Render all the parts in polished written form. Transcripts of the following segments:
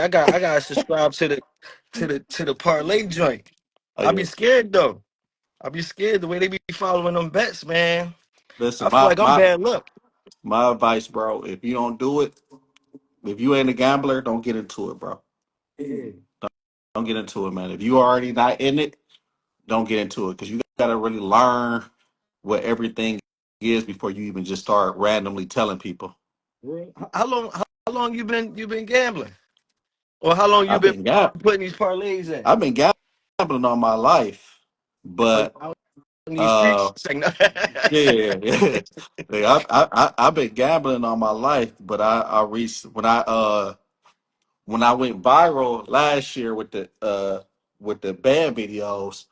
I gotta subscribe to the parlay joint. Oh I be yeah. scared though. I be scared the way they be following them bets, man. I Listen, feel my like I'm my bad luck. my advice, bro. If you don't do it, if you ain't a gambler, don't get into it, bro. Yeah. Don't get into it, man. If you already not in it, don't get into it because you gotta really learn what everything is before you even just start randomly telling people. Real. How long you been gambling? Or how long you I've been been gam- putting these parlays in? I've been gambling all my life, but Out in these uh, streets? It's like, no. yeah. Yeah, I've been gambling all my life, but I reached when I went viral last year with the band videos,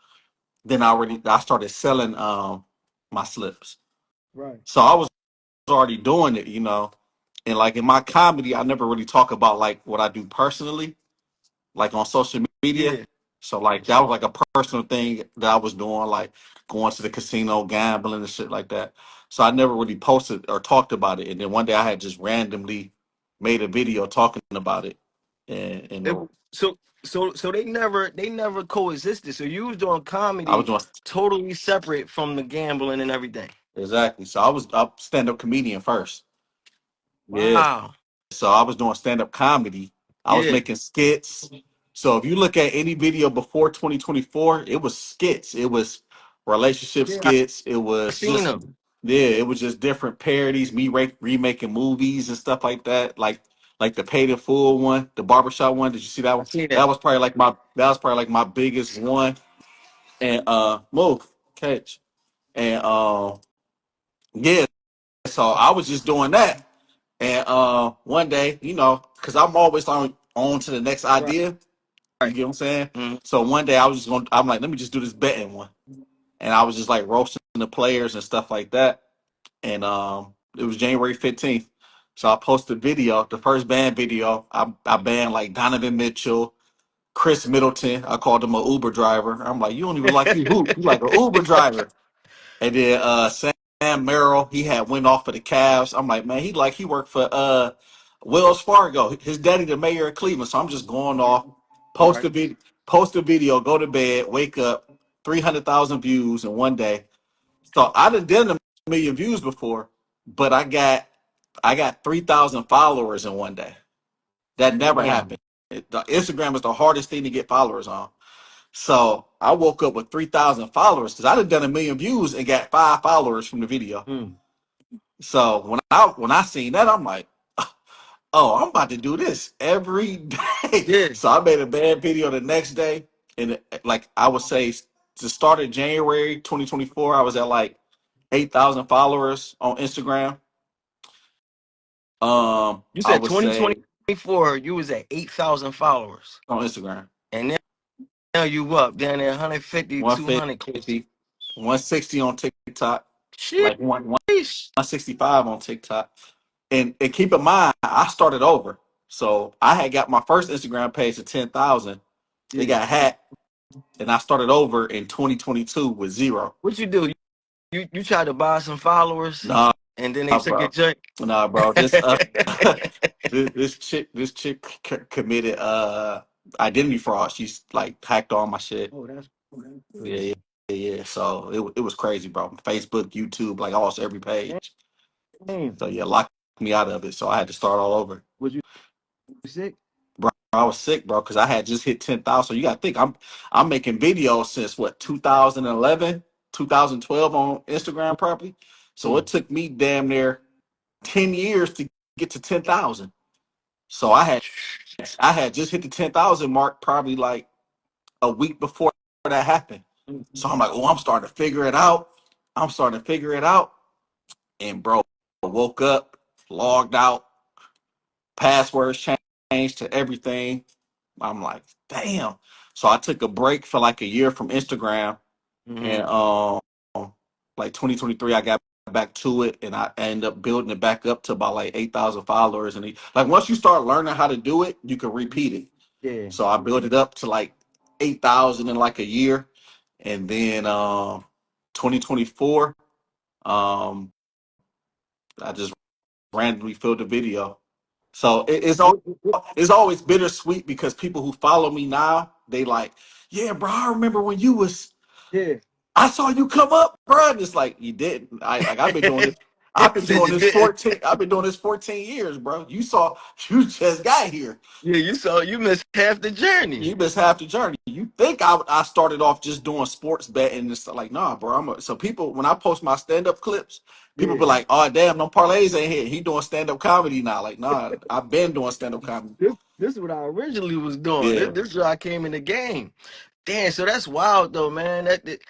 then I started selling my slips. Right. So I was already doing it, you know. And like in my comedy, I never really talk about like what I do personally, like on social media. Yeah. So like that was like a personal thing that I was doing, like going to the casino, gambling and shit like that. So I never really posted or talked about it. And then one day I had just randomly made a video talking about it. And It, so they never coexisted. So you was doing I was comedy doing totally separate from the gambling and everything. exactly. So I was a stand up comedian first. Yeah. Wow. So I was doing stand up comedy. I was Yeah. making skits. So if you look at any video before 2024, it was skits. It was relationship Yeah. skits. It I was seen just them. yeah, it was just different parodies, me remaking movies and stuff like that. Like the Paid in Full one, the barbershop one. Did you see that I one? seen that. That was probably like my biggest one. And move catch. And yeah, so I was just doing that. And one day, you know, because I'm always on to the next Right. idea. You Right. get what I'm saying? Mm. So one day I'm like, let me just do this betting one. And I was just like roasting the players and stuff like that. And it was January 15th. So I posted a video, the first band video. I banned like Donovan Mitchell, Chris Middleton. I called him an Uber driver. I'm like, you don't even like you hoop. You like an Uber driver. And then Sam Merrill, he had went off for the Cavs. I'm like, man, he worked for Wells Fargo. His daddy the mayor of Cleveland. So I'm just going off, post Right. a vid, post a video, go to bed, wake up, 300,000 views in one day. So I done a million views before, but I got 3,000 followers in one day. That never Damn. happened. Instagram is the hardest thing to get followers on. So I woke up with 3,000 followers because I done a million views and got 5 followers from the video. Mm. So when I seen that, I'm like, oh, I'm about to do this every day. Yeah. So I made a bad video the next day, and like I would say to start in January 2024, I was at like 8,000 followers on Instagram. You I said would say 2024, you was at 8,000 followers. on Instagram, And now you up down there 150, 200 close. 150, 160 on TikTok, like Sheesh. 165 on TikTok. And keep in mind, I started over. So I had got my first Instagram page to 10,000. It Yeah. got hacked, and I started over in 2022 with zero. What you do? You tried to buy some followers Nah, and then they took your bro. joint. Nah, bro. This this chick committed identity fraud. She's like hacked all my shit. Oh, that's Yeah, crazy. yeah. So it was crazy, bro. Facebook, YouTube, like almost every page. Damn. So yeah, locked me out of it. So I had to start all over. Was you sick? Bro, I was sick, bro, because I had just hit 10,000. So you got to think I'm making videos since what 2011, 2012 on Instagram property. So it Mm. took me damn near 10 years to get to 10,000. So I had just hit the 10,000 mark probably like a week before that happened. So I'm like, oh, I'm starting to figure it out. I'm starting to figure it out. And bro, I woke up, logged out, passwords changed to everything. I'm like, damn. So I took a break for like a year from Instagram, and Mm-hmm. like 2023, I got back to it, and I ended up building it back up to about like 8,000 followers. And like once you start learning how to do it, you can repeat it. Yeah. So I built it up to like 8,000 in like a year, and then 2024, um, I just randomly filled the video. So it's always bittersweet because people who follow me now, they like, yeah, bro, I remember when you was Yeah. I saw you come up, bro. And it's like you didn't. I've been doing this. I've been Said doing you this didn't. 14. I've been doing this 14 years, bro. You just got here. Yeah, you missed half the journey. You missed half the journey. You think I started off just doing sports betting and stuff like, nah, bro. So people, when I post my stand up clips, people Yeah. be like, oh damn, no parlays ain't here. He doing stand up comedy now. Like, nah, I've been doing stand up comedy. This is what I originally was doing. Yeah, This is where I came in the game. Damn, so that's wild though, man. It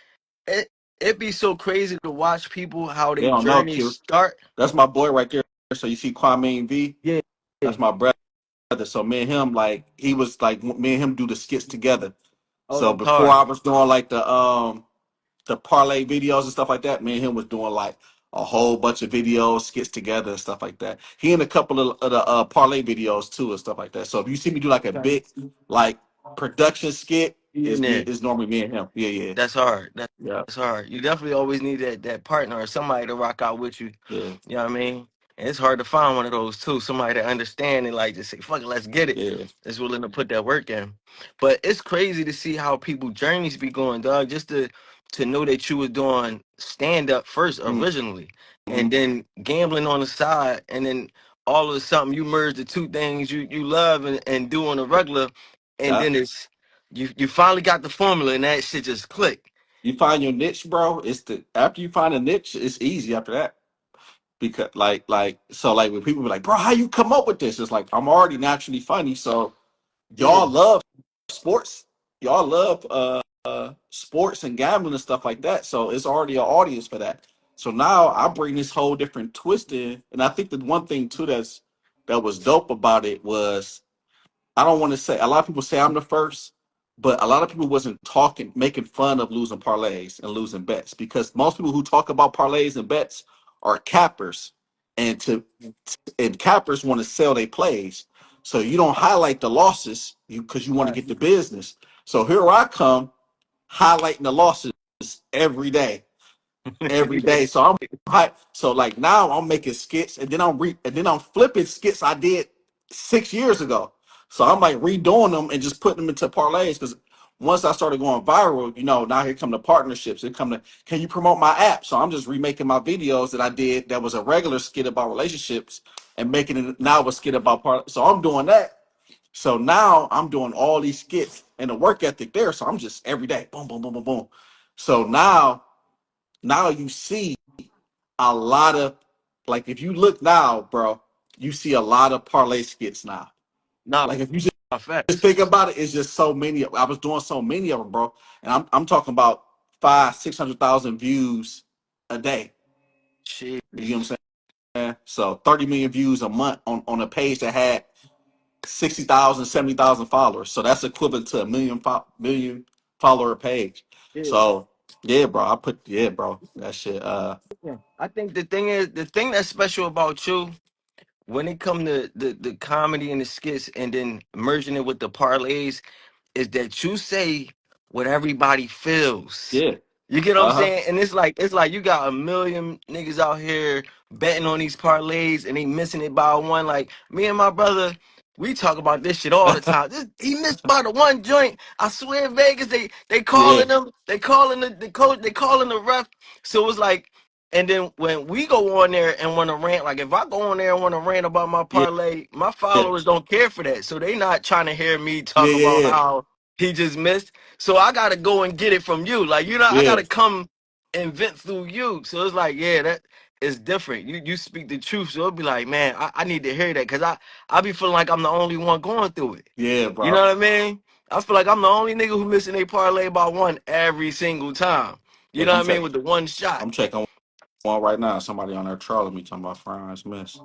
it be so crazy to watch people how they they don't know journey Q. start. That's my boy right there. So you see Kwame V. Yeah, That's yeah. my brother. So me and him, like, he was like me and him do the skits together. Oh, So that's before hard. I was doing like the parlay videos and stuff like that, me and him was doing like a whole bunch of videos, skits together and stuff like that. He in a couple of the parlay videos too and stuff like that. So if you see me do like a Okay. big like production skit, He in it's me. there. It's normally me and him. Yeah, yeah, That's hard. yeah, That's hard. You definitely always need that partner or somebody to rock out with you. yeah, You know what I mean? And it's hard to find one of those too. Somebody that understand and like just say, fuck it, let's get it. yeah. That's willing to put that work in. But it's crazy to see how people journeys be going, dog. Just to know that you was doing stand up first originally, Mm-hmm. and then gambling on the side, and then all of a sudden you merge the two things you love and do on a regular, and Yeah. then it's you finally got the formula and that shit just click. You find your niche, bro. It's the after you find a niche, it's easy after that. Because like when people be like, bro, how you come up with this? It's like I'm already naturally funny, so Yeah. y'all love sports. Y'all love sports and gambling and stuff like that. So it's already an audience for that. So now I bring this whole different twist in, and I think the one thing too that was dope about it was I don't want to say a lot of people say I'm the first, but a lot of people wasn't talking, making fun of losing parlays and losing bets because most people who talk about parlays and bets are cappers, and cappers want to sell their plays. So you don't highlight the losses because you want to Right. get the business. So here I come highlighting the losses every day. So I'm high. So like now I'm making skits and then I'm flipping skits I did 6 years ago. So I'm like redoing them and just putting them into parlays because once I started going viral, now here come the partnerships. It come to can you promote my app? So I'm just remaking my videos that I did that was a regular skit about relationships and making it now a skit about part. So I'm doing that. So now I'm doing all these skits and the work ethic there. So I'm just every day, boom, boom, boom, boom, boom. So now you see a lot of like if you look now, bro, you see a lot of parlay skits now. Nah, Like if you just facts. think about it, it's just so many. I was doing so many of them, bro, and I'm talking about 500,000-600,000 views a day. You know what Jeez. I'm saying? So 30 million views a month on a page that had 60,000, 70,000 followers. So that's equivalent to a million follower page. Yeah. So yeah, bro, bro, that shit. Yeah. I think the thing that's special about you when it come to the comedy and the skits and then merging it with the parlays is that you say what everybody feels. Yeah. You get what I'm Uh-huh. saying? And it's like you got a million niggas out here betting on these parlays and they missing it by one. Like me and my brother, we talk about this shit all the time. He missed by the one joint. I swear, Vegas, they Yeah. calling them, they calling the coach, they calling the ref. So it's like, and then when we go on there and want to rant, like if I go on there and want to rant about my Yeah. parlay, my Yeah. followers don't care for that. So they not trying to hear me Yeah. talk about Yeah. how he just missed. So I gotta go and get it from you. Like, I Yeah. gotta come and vent through you. So it's like, yeah, that is different. You speak the truth. So it'll be like, man, I need to hear that because I be feeling like I'm the only one going through it. Yeah, You bro. know what I mean? I feel like I'm the only nigga who missing a parlay by one every single time. You Look, know what I mean? With the one shot. I'm checking one right now. Somebody on there trolling me talking about fries miss.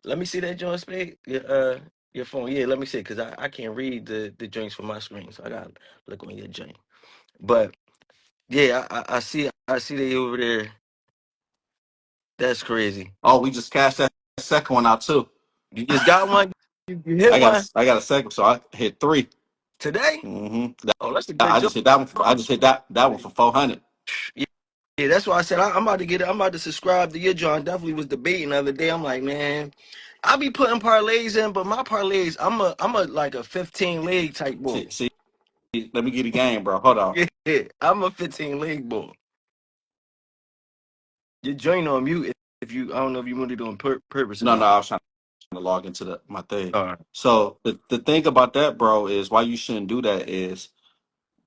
Let me see that joint speed. Your phone. Yeah, let me see because I can't read the drinks from my screen. So I gotta look on your joint. But yeah, I see they over there. That's crazy. Oh, we just cashed that second one out too. You just got one. You hit one I got a second, so I hit three. today. Mm-hmm. Oh, that's a good I joint. just hit that one. I just hit that one for 400. Yeah, Yeah, that's why I said I'm about to get it. I'm about to subscribe to your John. Definitely was debating the other day. I'm like, man, I be putting parlays in, but my parlays, I'm a like a 15 leg type boy. See, let me get a game, bro. Hold on. Yeah, I'm a 15 leg boy. Your joint on mute if you. I don't know if you want to do it on purpose or No, not. I was trying to log into my thing. All right. So the thing about that, bro, is why you shouldn't do that is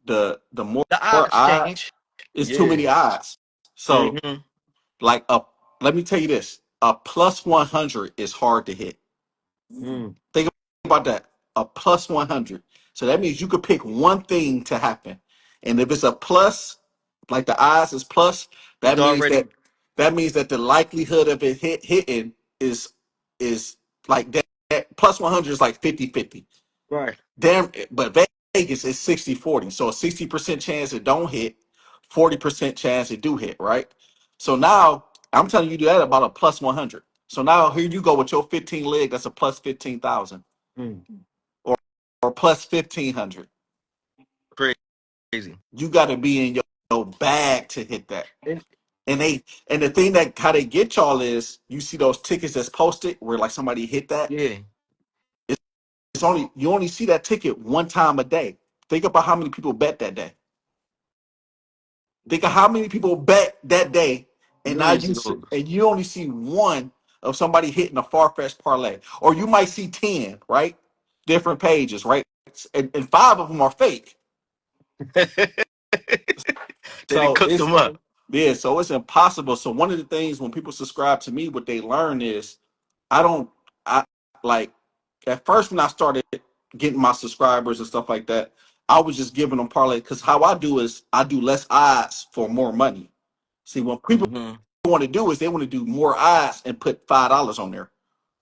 the more The odds odds, change. it's too Yeah. many odds. So Mm-hmm. like let me tell you this, a plus 100 is hard to hit. Mm. Think about that. A plus 100. So that means you could pick one thing to happen. And if it's a plus, like the odds is plus, It's that means already that the likelihood of it hitting is like that plus 100 is like 50-50. right. Damn, but Vegas is 60-40. So a 60% chance it don't hit, 40% chance it do hit, right? So now I'm telling you that about a plus 100. So now here you go with your 15 leg, that's a plus 15,000 Mm. or plus 1,500. Crazy. You got to be in your bag to hit that. And, And the thing that how they get y'all is you see those tickets that's posted where like somebody hit that. yeah. It's only you only see that ticket one time a day. Think about how many people bet that day. Think of how many people bet that day, and now Millions of those. and you only see one of somebody hitting a far-fetched parlay, or you might see 10, right? Different pages, right? And five of them are fake. They So cooked it's them up. yeah, so it's impossible. So one of the things when people subscribe to me, what they learn is I don't I like at first when I started getting my subscribers and stuff like that, I was just giving them parlay because how I do is I do less odds for more money. See, when people Mm-hmm. want to do is they want to do more odds and put $5 on there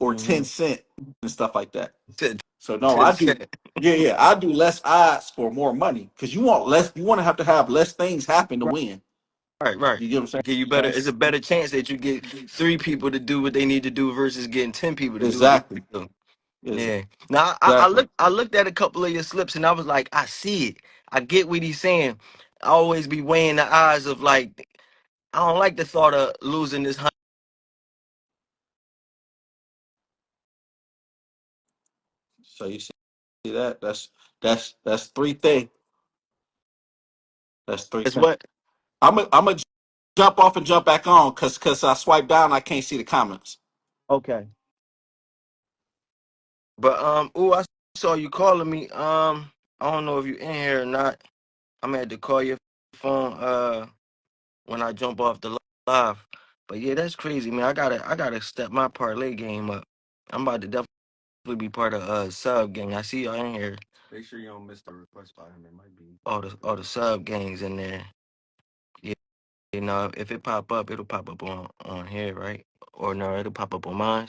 or Mm-hmm. 10 cents and stuff like that. To, So no, to I say. do yeah, I do less odds for more money because you want to have less things happen to win. Right, right. You get what I'm Get you better. saying? It's a better chance that you get three people to do what they need to do versus getting 10 people to do what they Exactly. need to do. Yeah. Exactly. Now I looked at a couple of your slips and I was like, I see it. I get what he's saying. I always be weighing the odds of like I don't like the thought of losing this So you see that? That's three things. That's three as things. what? I'm gonna jump off and jump back on because I swipe down. I can't see the comments. Okay. But I saw you calling me. I don't know if you in here or not. I'm gonna have to call your phone when I jump off the live. But yeah, that's crazy, man. I gotta step my parlay game up. I'm about to definitely be part of sub gang. I see y'all in here. Make sure you don't miss the request by him. It might be all the sub gangs in there. Yeah, you know, if it pop up, it'll pop up on here, right? Or no, it'll pop up on mine,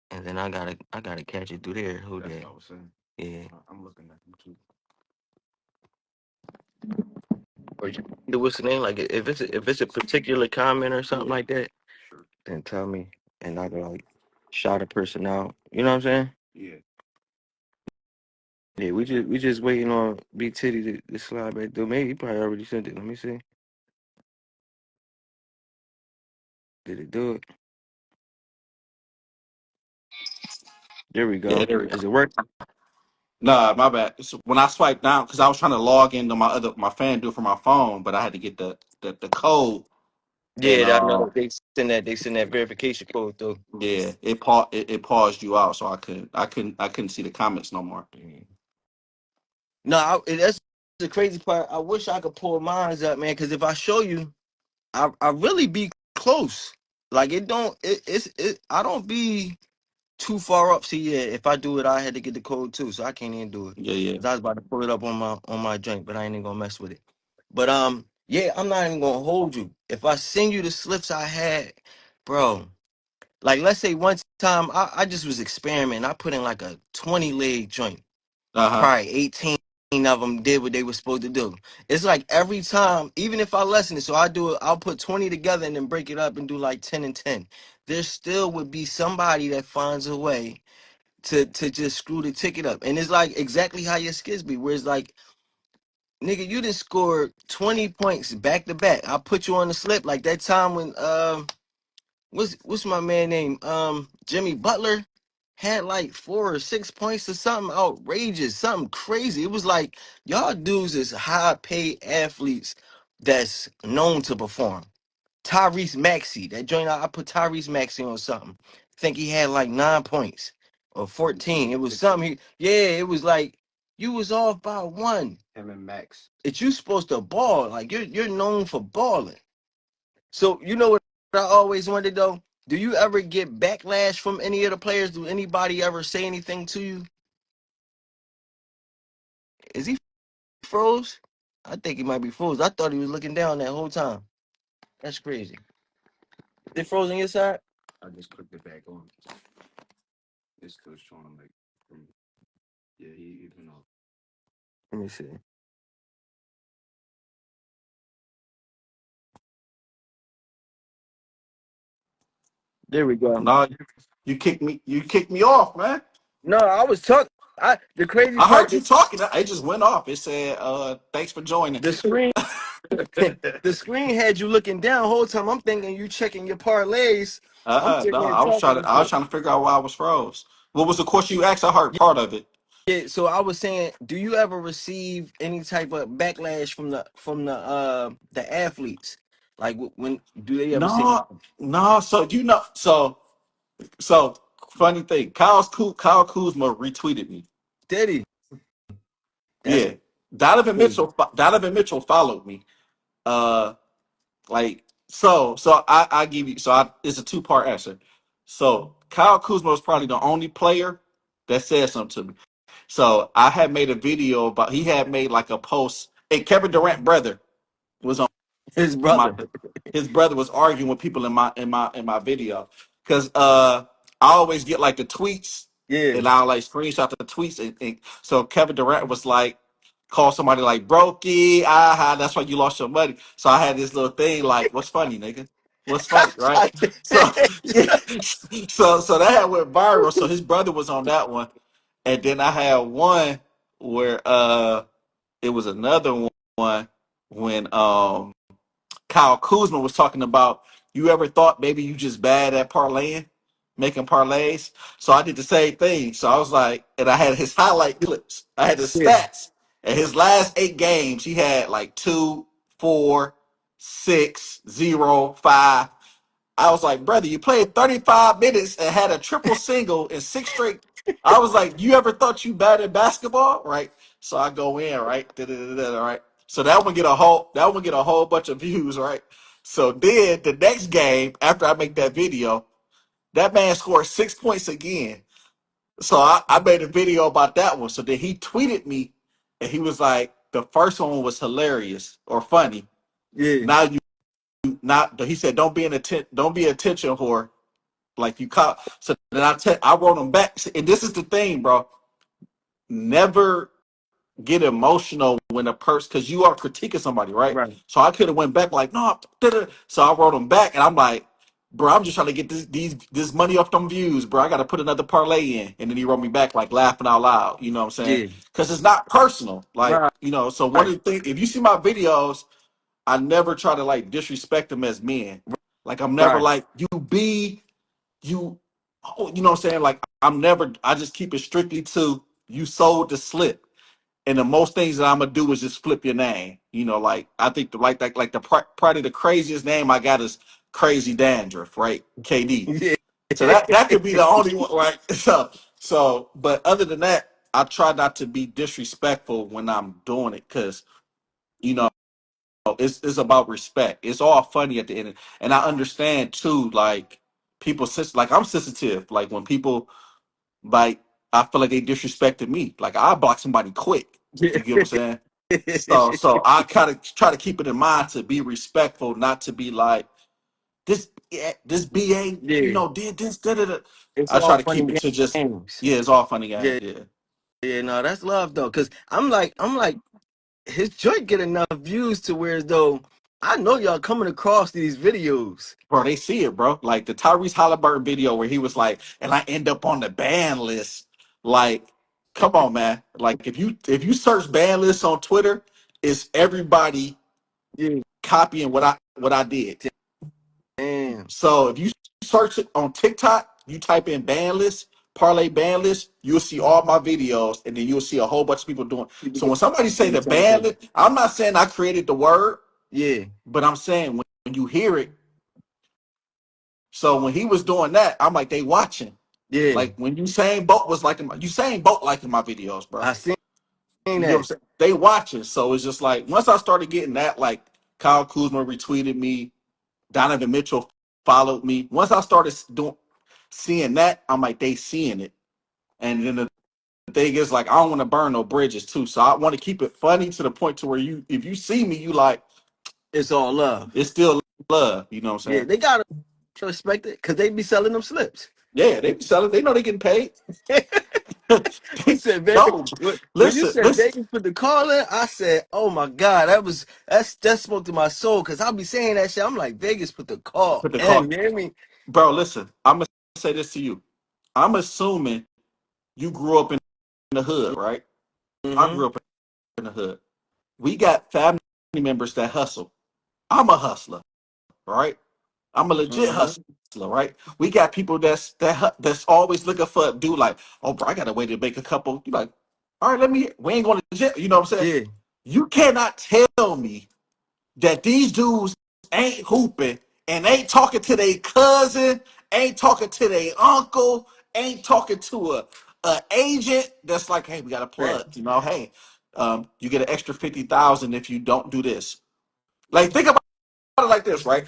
and then I gotta catch it through there. Who that's that? What I was saying. Yeah. I'm looking at YouTube. Or what's the name? Like if it's a particular comment or something like that, then tell me, and I can like shout a person out. You know what I'm saying? Yeah. Yeah, we just waiting on B.Tidy to slide back through. Maybe he probably already sent it. Let me see. Did it do it? There we Yeah, go. there we go. Is it work? Nah, my bad. So when I swiped down, because I was trying to log into my FanDuel for my phone, but I had to get the code, and Yeah, I know. They send that verification code through. yeah, it paused you out, so I couldn't see the comments no more. Mm. No, that's the crazy part. I wish I could pull mines up, man. Because if I show you, I really be close. Like it don't it I don't be too far up. See, yeah, if I do it, I had to get the code too, so I can't even do it. Yeah, yeah. 'Cause I was about to pull it up on my joint, but I ain't even gonna mess with it. But yeah, I'm not even gonna hold you. If I send you the slips I had, bro, like let's say one time I just was experimenting. I put in like a 20 leg joint. Uh huh. Probably 18 of them did what they were supposed to do. It's like every time, even if I lessen it, so I do it, I'll put 20 together and then break it up and do like 10 and 10. There still would be somebody that finds a way to just screw the ticket up. And it's like exactly how your skids be, where it's like nigga, you just scored 20 points back to back. I put you on the slip like that time when what's my man name? Jimmy Butler had like 4 or 6 points or something outrageous, something crazy. It was like y'all dudes is high paid athletes that's known to perform. Tyrese Maxey, that joint I put Tyrese Maxey on something. Think he had like 9 points or 14. It was something. Yeah, it was like you was off by one. Him and Max. It's you supposed to ball like you're known for balling. So you know what I always wondered though? Do you ever get backlash from any of the players? Do anybody ever say anything to you? Is he froze? I think he might be froze. I thought he was looking down that whole time. That's crazy. Is it froze on your side? I just clicked it back on. It's still showing like, yeah, he even off. Let me see. There we go. No, you kicked me off, man. No, I was talking. The crazy I part, heard you talking. It just went off. It said, thanks for joining. the screen, the screen had you looking down the whole time. I'm thinking you checking your parlays. I'm No, sitting here talking and I was shit. trying to figure out why I was froze. What was the question you asked? I heard part of it. Yeah, so I was saying, do you ever receive any type of backlash from the athletes? Like when do they ever say No, no. So so funny thing. Kyle Kuzma retweeted me. Diddy? That's Yeah, Donovan crazy. Mitchell. Donovan Mitchell followed me. Uh, so I give you. It's a two-part answer. So Kyle Kuzma was probably the only player that said something to me. So I had made a video about. He had made like a post. And Kevin Durant brother was on His my. brother. His brother was arguing with people in my video because I always get like the tweets Yeah. and I'll like screenshot the tweets and so Kevin Durant was like call somebody like brokey that's why you lost your money. So I had this little thing like what's funny nigga, what's funny, right? So yeah, so that had went viral. So his brother was on that one, and then I had one where it was another one when Kyle Kuzma was talking about you ever thought maybe you just bad at parlaying, making parlays. So I did the same thing. So I was like, and I had his highlight clips. I had the Yeah. stats. And his last 8 games, he had like 2, 4, 6, 0, 5. I was like, brother, you played 35 minutes and had a triple single in 6 straight. I was like, you ever thought you bad at basketball? Right. So I go in, right? Da-da-da-da, right. So that one get a whole bunch of views, right? So then the next game, after I make that video, that man scored 6 points again. So I made a video about that one. So then he tweeted me and he was like, the first one was hilarious or funny. Yeah. Now you not he said, don't be attention whore. Like you caught. So then I wrote him back. And this is the thing, bro. Never get emotional when a person, because you are critiquing somebody, right? Right. So I could have went back like, no. Da-da. So I wrote him back, and I'm like, bro, I'm just trying to get this money off them views, bro. I got to put another parlay in. And then he wrote me back like laughing out loud. You know what I'm saying? Yeah. Because it's not personal, like Right. So one Right. of the things, if you see my videos, I never try to like disrespect them as men. Like I'm never Right. like you you know what I'm saying? Like I just keep it strictly to you sold the slip. And the most things that I'm gonna do is just flip your name. Like I think probably the craziest name I got is Crazy Dandruff, right? KD. Yeah. So that could be the only one, right? But other than that, I try not to be disrespectful when I'm doing it because you know it's about respect. It's all funny at the end, and I understand too. Like like I'm sensitive. Like when people like I feel like they disrespected me. Like I block somebody quick. You get what I'm saying? So I kind of try to keep it in mind to be respectful, not to be like this BA, Yeah. did this, da da da. It's I try all to fun keep and it to just games. yeah, it's all funny Yeah. games. Yeah, Yeah. No, that's love though. Cause I'm like, his joint get enough views to where as though I know y'all coming across these videos. bro, they see it, bro. Like the Tyrese Halliburton video where he was like, and I end up on the ban list. Like, come on, man. Like if you search ban lists on Twitter, is everybody Yeah. copying what I did. Damn. So if you search it on TikTok, you type in ban list, parlay ban list, you'll see all my videos, and then you'll see a whole bunch of people doing. So when somebody say the ban list, I'm not saying I created the word, Yeah. but I'm saying when you hear it. So when he was doing that, I'm like, they watching. Yeah. Like when Usain Bolt was liking Usain Bolt liking my videos, bro. I seen You know what I'm that. saying? They watching. So it's just like once I started getting that, like Kyle Kuzma retweeted me, Donovan Mitchell followed me. Once I started seeing that, I'm like, they seeing it. And then the thing is, like, I don't want to burn no bridges too. So I want to keep it funny to the point to where if you see me, you like, It's all love. it's still love. You know what I'm Yeah, saying? they gotta respect it because they be selling them slips. Yeah, they be selling. They know they getting paid. You said Vegas. No, When you listen, said listen. Vegas put the call in, I said, "Oh my God, that spoke to my soul." Because I'll be saying that shit. I'm like, Vegas put the call Put the in. call, You hear me? bro. Listen, I'm gonna say this to you. I'm assuming you grew up in the hood, right? I Mm-hmm. grew up in the hood. We got family members that hustle. I'm a hustler, right? I'm a legit Mm-hmm. hustler, right? We got people that's always looking for a dude like, oh, bro, I got a way to make a couple. You like, all right, we ain't going to gym. You know what I'm saying? Yeah. You cannot tell me that these dudes ain't hooping and ain't talking to their cousin, ain't talking to their uncle, ain't talking to a agent that's like, hey, we got a Right. plug. You know, hey, you get an extra 50,000 if you don't do this. Like, think about it like this, right?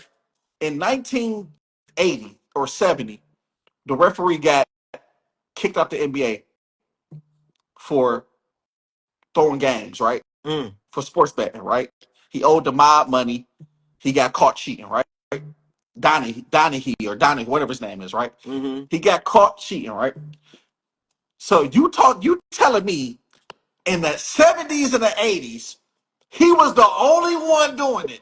In 1980 or 70, the referee got kicked out the NBA for throwing games, right? Mm. For sports betting, right? He owed the mob money. He got caught cheating, right? Donnie, whatever his name is, right? Mm-hmm. He got caught cheating, right? So you telling me in the 70s and the 80s, he was the only one doing it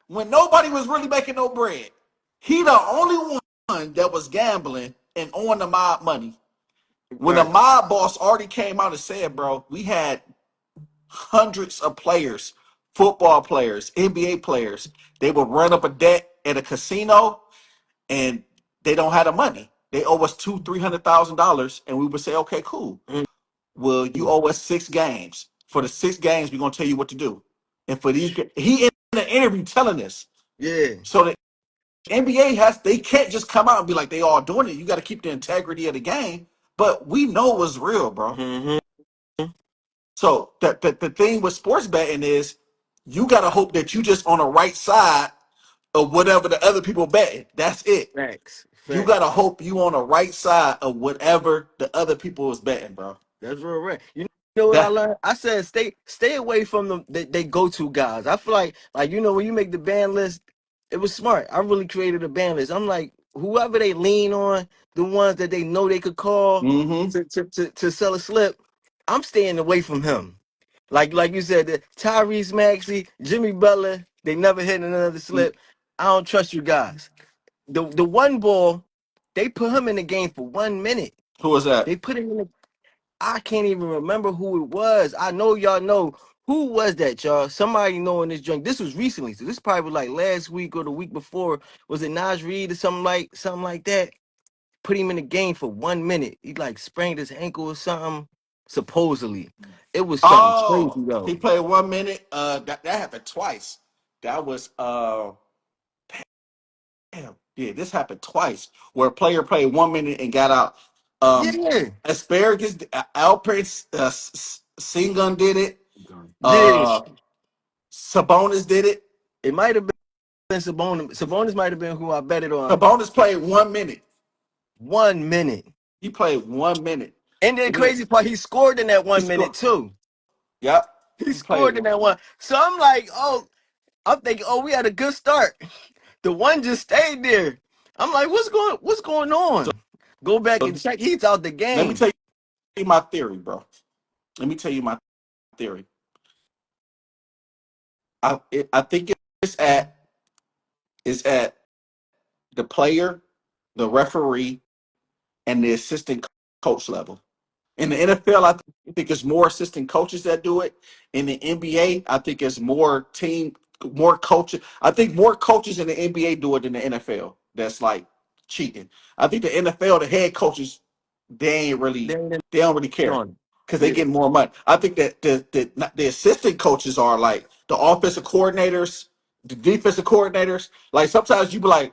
when nobody was really making no bread. He the only one that was gambling and on the mob money. When the Right. mob boss already came out and said, bro, we had hundreds of players, football players, NBA players. They would run up a debt at a casino and they don't have the money. They owe us $200,000-$300,000, and we would say, okay, cool. Well, you owe us 6 games. For the 6 games, we're gonna tell you what to do. And for these, he in the interview telling this. Yeah. So the NBA they can't just come out and be like they all doing it. You got to keep the integrity of the game. But we know it's real, bro. Mm-hmm. So the thing with sports betting is you got to hope that you just on the right side of whatever the other people betting. That's it. Facts. You got to Facts. hope you on the right side of whatever the other people is betting, bro. That's real right. You know what I That learned? I said stay away from them they go to guys. I feel like when you make the band list, it was smart. I really created a band list. I'm like, whoever they lean on, the ones that they know they could call mm-hmm. to sell a slip, I'm staying away from him. Like you said, the Tyrese Maxey, Jimmy Butler, they never hit another slip. I don't trust you guys. The one ball, they put him in the game for 1 minute. Who was that? They put him in the I can't even remember who it was. I know y'all know who was that, y'all. Somebody knowing this drink. This was recently, so this probably was like last week or the week before. Was it Naj Reed or something like that? Put him in the game for 1 minute. He like sprained his ankle or something. Supposedly, it was something crazy Oh, he though. played 1 minute. That happened twice. That was damn, yeah, this happened twice where a player played 1 minute and got out. Yeah, Asparagus, Alpert, Singun did it. yeah. Sabonis did it. It might have been Sabonis. Sabonis might have been who I betted on. Sabonis played 1 minute. 1 minute. He played 1 minute. And the And then crazy part, he scored in that he 1 minute scored. too. Yep. He He played scored in one. that one. So I'm like, I'm thinking, we had a good start. The one just stayed there. I'm like, what's going So on? Go back and check. He's out the let me game. tell you my theory, bro. Let me tell you my theory. I think it's at the player, the referee, and the assistant coach level. In the NFL, I think it's more assistant coaches that do it. In the NBA, I think it's more coaches. I think more coaches in the NBA do it than the NFL. That's like cheating. I think the NFL, the head coaches, They ain't in they don't really on care it. because they Yeah. get more money. I think that the assistant coaches are like the offensive coordinators, the defensive coordinators. Like sometimes you be like,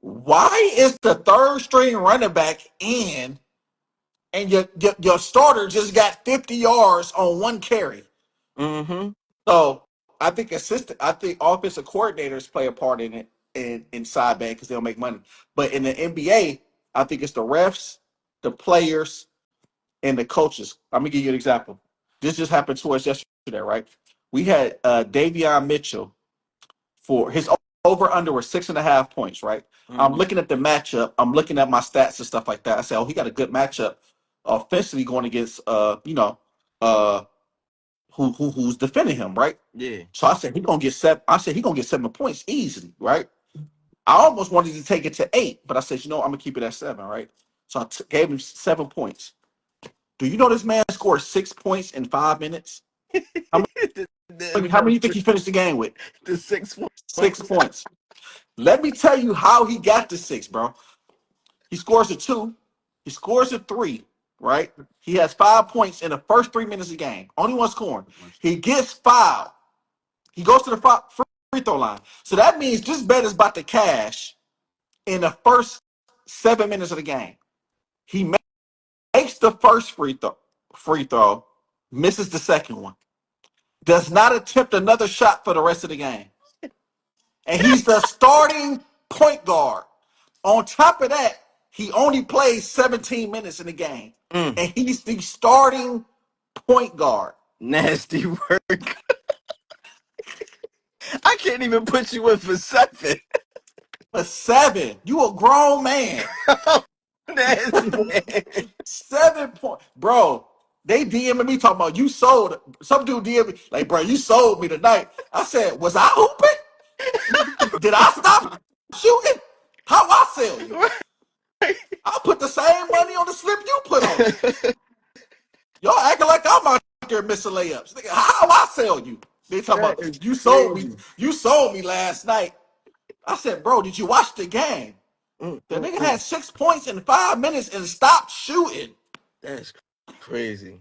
why is the third string running back in? And your starter just got 50 yards on one carry. Mm-hmm. So I think offensive coordinators play a part in it in side band because they'll make money. But in the NBA, I think it's the refs, the players, and the coaches. I'm gonna give you an example. This just happened to us yesterday, right? We had Davion Mitchell for his over under was 6.5 points, right? I'm Mm-hmm. looking at the matchup. I'm looking at my stats and stuff like that. I said, oh, he got a good matchup offensively going against uh who's defending him, right? Yeah. So I said he gonna get 7. I said he gonna get 7 points easily, right? I almost wanted to take it to 8, but I said, I'm gonna keep it at 7, right? So gave him 7 points. Do you know this man scored 6 points in 5 minutes? How many you think he finished the game with? The 6 points. 6 points. Let me tell you how he got to 6, bro. He scores a 2. He scores a 3, right? He has 5 points in the first 3 minutes of the game. Only one scoring. He gets fouled. He goes to the free throw line. So that means this bet is about to cash in the first 7 minutes of the game. He makes the first free throw, misses the second one, does not attempt another shot for the rest of the game. And he's the starting point guard. On top of that, he only plays 17 minutes in the game. Mm. And he's the starting point guard. Nasty work. I can't even put you in for 7. For 7, you a grown man. Nasty man. 7 points. Bro, they DMing me talking about you sold. Some dude DM me, like, bro, you sold me tonight. I said, was I hooping? Did I stop shooting? How I sell you? I put the same money on the slip you put on it. Y'all acting like I'm out there missing layups. Nigga, how I sell you? They talking That about is you sold me. crazy. You sold me last night. I said, bro, did you watch the game? The nigga Mm. had 6 points in 5 minutes and stopped shooting. That's crazy.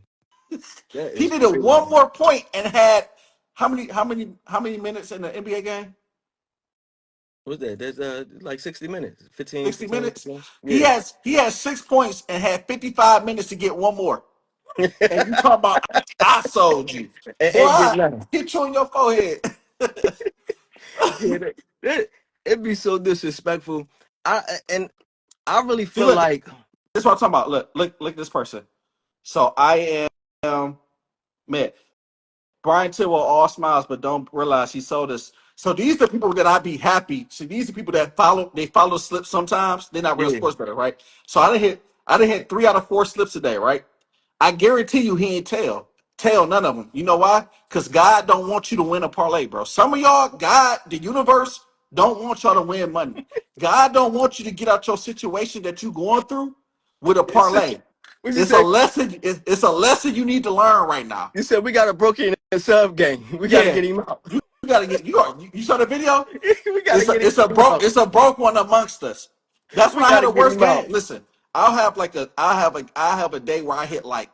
That He is needed crazy. one more point and had how many minutes in the NBA game? What's that? There's like 60 minutes. 15, 60 15. minutes. He 15. has he has 6 points and had 55 minutes to get one more. And you talking about I sold you. Boy, And get I nothing. hit you on your forehead. Yeah, it'd be so disrespectful. And I really See, feel look, like, this is what I'm talking about. Look at this person. So I am man, Brian Tidwell all smiles, but don't realize he sold us. So these are the people that I'd be happy. So these are people that follow slips sometimes. They're not real yeah, sports better, right? So I done hit 3 out of 4 slips today, right? I guarantee you he ain't tell none of them. You know why? Because God don't want you to win a parlay, bro. Some of y'all, God, the universe, don't want y'all to win money. God don't want you to get out your situation that you going through with a it's parlay. what you It's a say? lesson. It's a lesson you need to learn right now. You said we got a broken in a sub game. We got to Yeah, get him out. you gotta get you saw the video. We got to It's a get it's a him broke out. it's a broke one amongst us. That's We when I got had to a get worst him out. game. Listen, I have a day where I hit like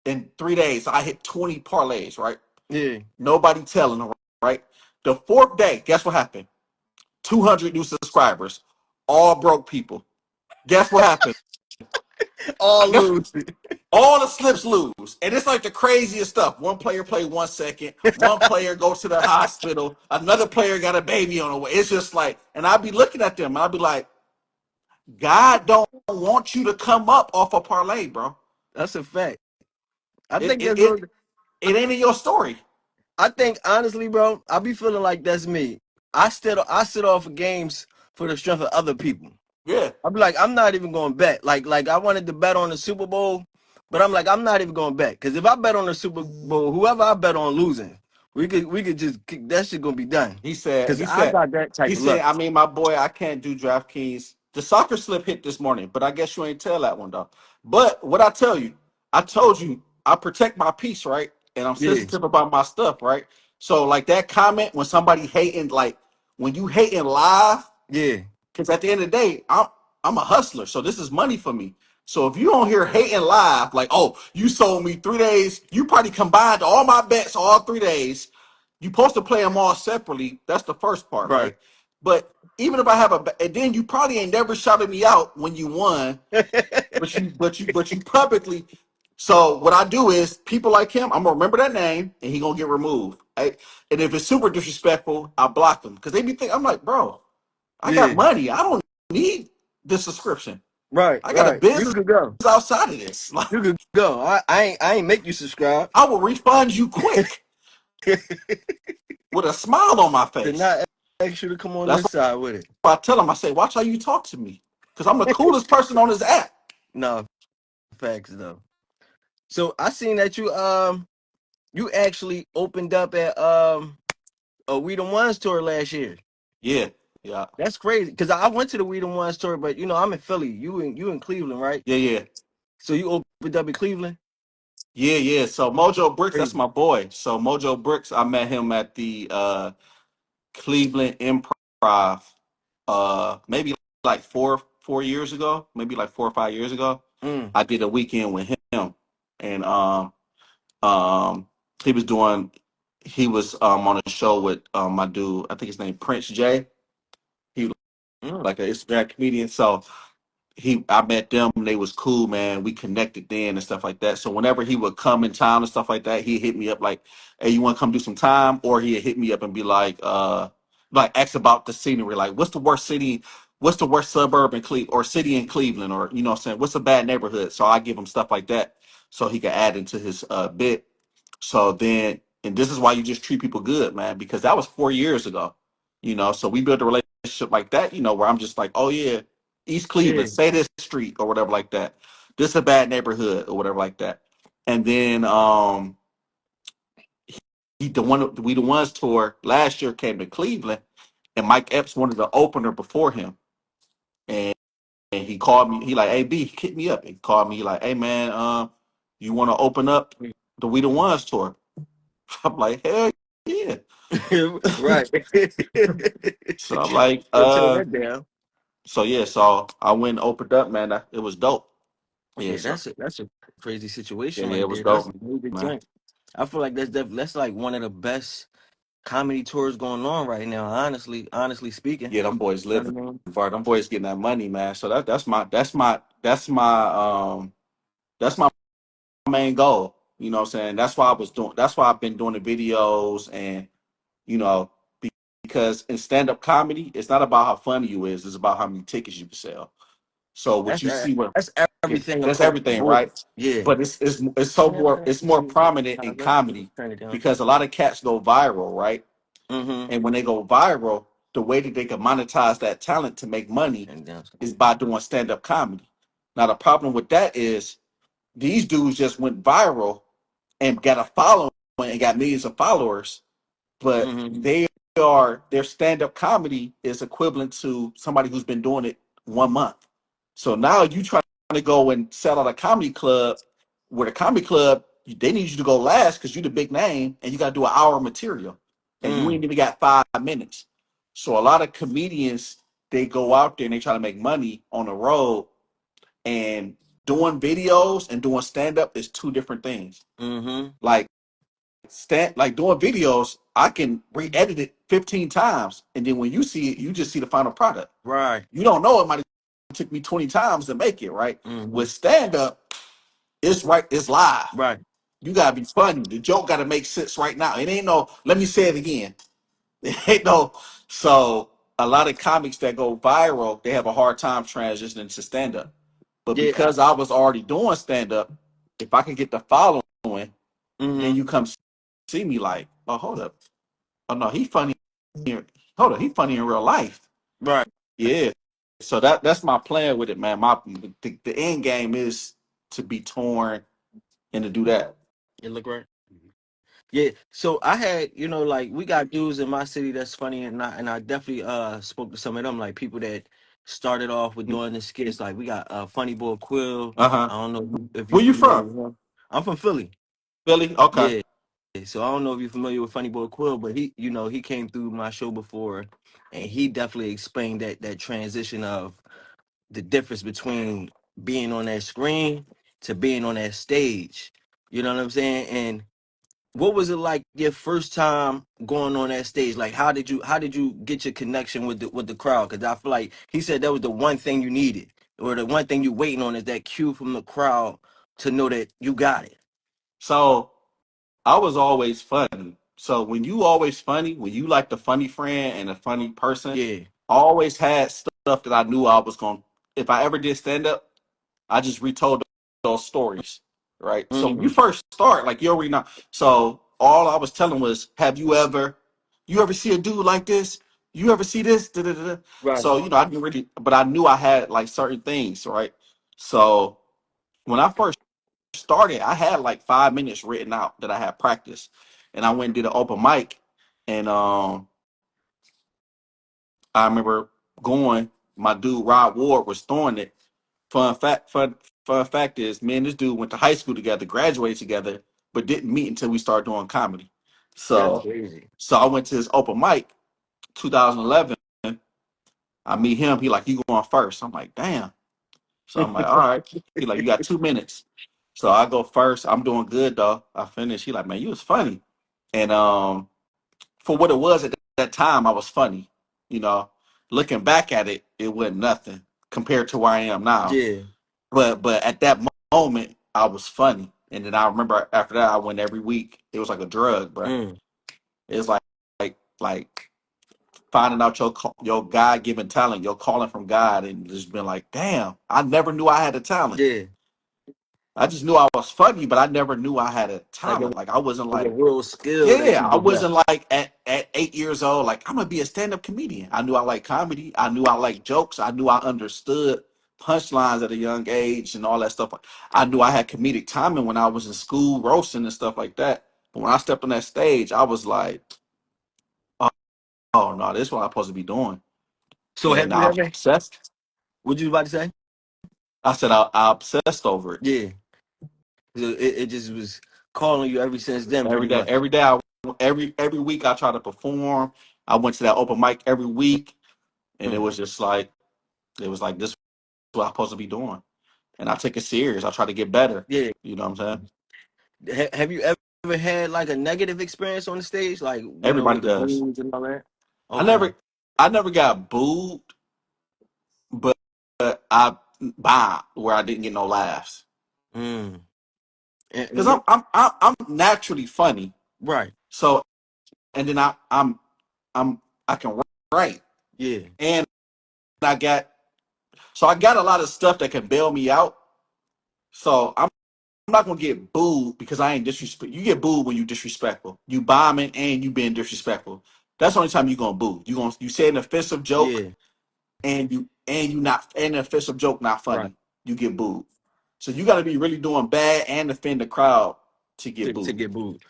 in 3 days I hit 20 parlays, right? Yeah. Nobody telling them, right? The fourth day, guess what happened? 200 new subscribers, all broke people. Guess what happened? All Guess lose. all the slips lose. And it's like the craziest stuff. One player played 1 second, one player goes to the hospital, another player got a baby on the way. It's just like, and I'd be looking at them and I'd be like, God don't want you to come up off a parlay, bro. That's a fact. I It think it that's it, what it ain't in your story. I think honestly, bro, I be feeling like that's me. I sit off of games for the strength of other people. Yeah. I'm like, I'm not even going to bet. Like I wanted to bet on the Super Bowl, but I'm like, I'm not even going to bet because if I bet on the Super Bowl, whoever I bet on losing, we could just that shit gonna be done. He said, Because he I said, got that he type of said, luck. I mean, my boy, I can't do DraftKings. The soccer slip hit this morning, but I guess you ain't tell that one though. But what I told you, I protect my peace, right? And I'm Yeah, sensitive about my stuff, right? So like that comment when somebody hating, like when you hating live, yeah, because at the end of the day, I'm a hustler, so this is money for me. So if you don't hear hating live, like, oh, you sold me 3 days, you probably combined all my bets all 3 days. You supposed to play them all separately. That's the first part, right. right? But even if I have and then you probably ain't never shouted me out when you won, but you publicly. So what I do is people like him, I'm gonna remember that name, and he gonna get removed. And if it's super disrespectful, I block them because they be think I'm like, bro, I got Yeah, money. I don't need this subscription. right, I got a right. You business could go. outside of this. Like, You could go. I ain't make you subscribe. I will refund you quick with a smile on my Did face. not ask you to come on That's this side with it. why I tell them. I say, watch how you talk to me, because I'm the coolest person on this app. No facts though. So I seen that you actually opened up at a We the Ones tour last year. Yeah, yeah, That's crazy because I went to the We the Ones tour, but I'm in Philly. You in Cleveland, right? yeah, yeah. So you opened up in Cleveland. Yeah, yeah. So Mojo Bricks, that's Crazy. my boy. So Mojo Bricks, I met him at the Cleveland Improv maybe like four years ago, maybe like 4 or 5 years ago. Mm, I did a weekend with him. And um he was doing he was on a show with my dude, I think his name Prince J. He was mm, like a Instagram comedian. So I met them, they was cool, man. We connected then and stuff like that. So whenever he would come in town and stuff like that, he hit me up like, hey, you want to come do some time? Or he'd hit me up and be like ask about the scenery, like what's the worst suburb in Cleveland or city in Cleveland, or you know what I'm saying, what's a bad neighborhood? So I give him stuff like that so he could add into his bit. So then, and this is why you just treat people good, man, because that was 4 years ago. So we built a relationship like that, where I'm just like, oh yeah, East yeah. Cleveland, say this street or whatever like that. This is a bad neighborhood or whatever like that. And then we the ones tour last year came to Cleveland, and Mike Epps wanted the opener before him, and he called me. He like, hey B, he hit me up. He called me. He like, hey man, you want to open up the We the Ones tour? I'm like, hell yeah. Right. So I'm like, Go turn that down. so yeah, so I went and opened up, man. It was dope. Yeah, Yeah, so that's a crazy yeah, situation yeah, right it was there. That's dope, a really good man. joint. I feel like that's like one of the best comedy tours going on right now. Honestly speaking, Yeah, them boys you know living, what I mean? bro. Them boys getting that money, man. So that's my main goal. You know what I'm saying? That's why I've been doing the videos, and you know, be- because in stand up comedy, it's not about how funny you is, it's about how many tickets you can sell. So what That's you see what that's everything that's across the everything, board. right? Yeah. But it's more prominent in comedy Turn it down. because a lot of cats go viral, right? Mm-hmm. And when they go viral, the way that they can monetize that talent to make money Turn it down. is by doing stand up comedy. Now, the problem with that is these dudes just went viral and got a following and got millions of followers, but Mm-hmm. their stand up comedy is equivalent to somebody who's been doing it 1 month. So now you trying to go and sell out a comedy club where the comedy club, they need you to go last because you're the big name and you got to do an hour of material and you Mm. ain't even got 5 minutes. So a lot of comedians, they go out there and they try to make money on the road, and doing videos and doing stand up is two different things. Mm-hmm. Like like doing videos, I can re-edit it 15 times, and then when you see it, you just see the final product. Right. You don't know it might have took me 20 times to make it, right? Mm-hmm. With stand up, it's live. Right. You gotta be funny. The joke gotta make sense right now. It ain't no, let me say it again. It ain't no. So a lot of comics that go viral, they have a hard time transitioning to stand up. But Yeah. because I was already doing stand up, if I can get the following, then Mm-hmm. you come see me like, oh, hold up. Oh no, he funny. Hold up, he funny in real life. Right. Yeah. So that's my plan with it, man. The end game is to be torn and to do that. It look right. Yeah. So I had, like we got dudes in my city that's funny, and I definitely spoke to some of them, like people that started off with doing the skits. Like we got Funny Boy Quill. Uh-huh. I don't know if you Where you familiar from? with him. I'm from Philly. Philly? Okay. Yeah. So I don't know if you're familiar with Funny Boy Quill, but he came through my show before, and he definitely explained that transition of the difference between being on that screen to being on that stage. You know what I'm saying? And what was it like your first time going on that stage? Like how did you get your connection with the crowd? Because I feel like he said that was the one thing you needed, or the one thing you waiting on is that cue from the crowd to know that you got it. So I was always funny. So when you always funny, when you like the funny friend and a funny person, Yeah. I always had stuff that I knew I was going to, if I ever did stand up, I just retold those stories, right? So when you Mm, first start, like you already know. So all I was telling was, you ever see a dude like this? You ever see this? Da, da, da, da. right. So, I didn't really, but I knew I had like certain things, right? So when I first started, I had like 5 minutes written out that I had practiced. And I went and did an open mic. And I remember going, my dude Rod Ward was throwing it. Fun fact is, me and this dude went to high school together, graduated together, but didn't meet until we started doing comedy. That's So, crazy. so I went to his open mic, 2011. I meet him. He like, you going first? I'm like, damn. So I'm like, all right. He like, you got 2 minutes. So I go first. I'm doing good though. I finish. He like, man, you was funny. And for what it was at that time, I was funny. You know, looking back at it, it wasn't nothing compared to where I am now. Yeah. But at that moment, I was funny. And then I remember after that, I went every week. It was like a drug, bro. Mm, It's like finding out your God given talent, your calling from God, and just been like, damn, I never knew I had a talent. yeah. I just knew I was funny, but I never knew I had a Like it talent. Like I wasn't was a like, real skill that yeah, you I wasn't possess. like at 8 years old, like I'm gonna be a stand-up comedian. I knew I liked comedy. I knew I liked jokes. I knew I understood punchlines at a young age and all that stuff. I knew I had comedic timing when I was in school, roasting and stuff like that. But when I stepped on that stage, I was like, oh, oh no, this is what I'm supposed to be doing. So And have you I ever? obsessed. What you about to say? I said I obsessed over it. Yeah. So it just was calling you ever since then, Every pretty day, much. every day, every week I try to perform. I went to that open mic every week, and it Mm, was just like this is what I'm supposed to be doing, and I take it serious. I try to get better. yeah. You know what I'm saying? Have you ever had like a negative experience on the stage, like Everybody with the does. booze and all that? I Okay. never, I never got booed, but, I bombed where I didn't get no laughs Mm. because And I'm naturally funny. right. So and then I'm I can write, Yeah. and I got I got a lot of stuff that can bail me out. So I'm not gonna get booed because I ain't disrespect. You get booed when you disrespectful. You bombing and you being disrespectful. That's the only time you gonna boo. You say an offensive joke Yeah. and you not and an offensive joke not Right. funny. You get booed. So you got to be really doing bad and offend the crowd to get To booed. get booed.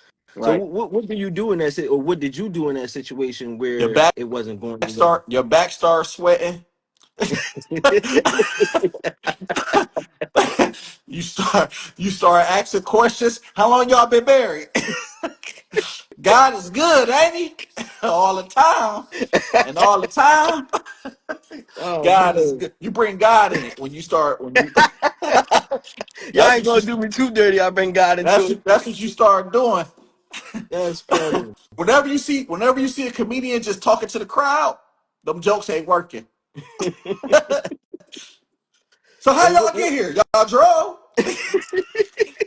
So Right. what do you do in that or what did you do in that situation Your where back it wasn't going your way? your back starts sweating. You start asking questions. How long y'all been married? God is good, ain't he? All the time. And all the time, Oh God is man. good. You bring God in it when you start when you Y'all that's ain't what you gonna do me too dirty. I bring God into it. that's what you start doing. That's funny. Whenever you see a comedian just talking to the crowd, them jokes ain't working. So how And y'all get here? Y'all drove?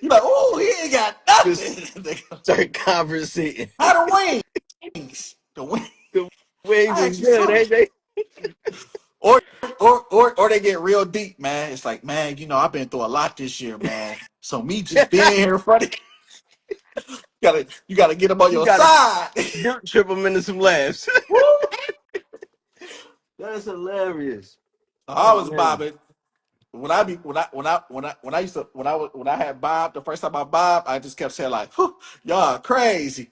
You like, oh, he ain't got just nothing. start conversating. How the wings? The wings. The wings I is asked you good, something. ain't they? Or or they get real deep, man. It's like, man, I've been through a lot this year, man. So me just being here in front of you gotta get them on You your gotta side. guilt trip them into some laughs. Woo! That's hilarious. I Oh was man. bobbing. When I used to when I had Bob the first time I bobbed, I just kept saying like, "Whew, y'all crazy."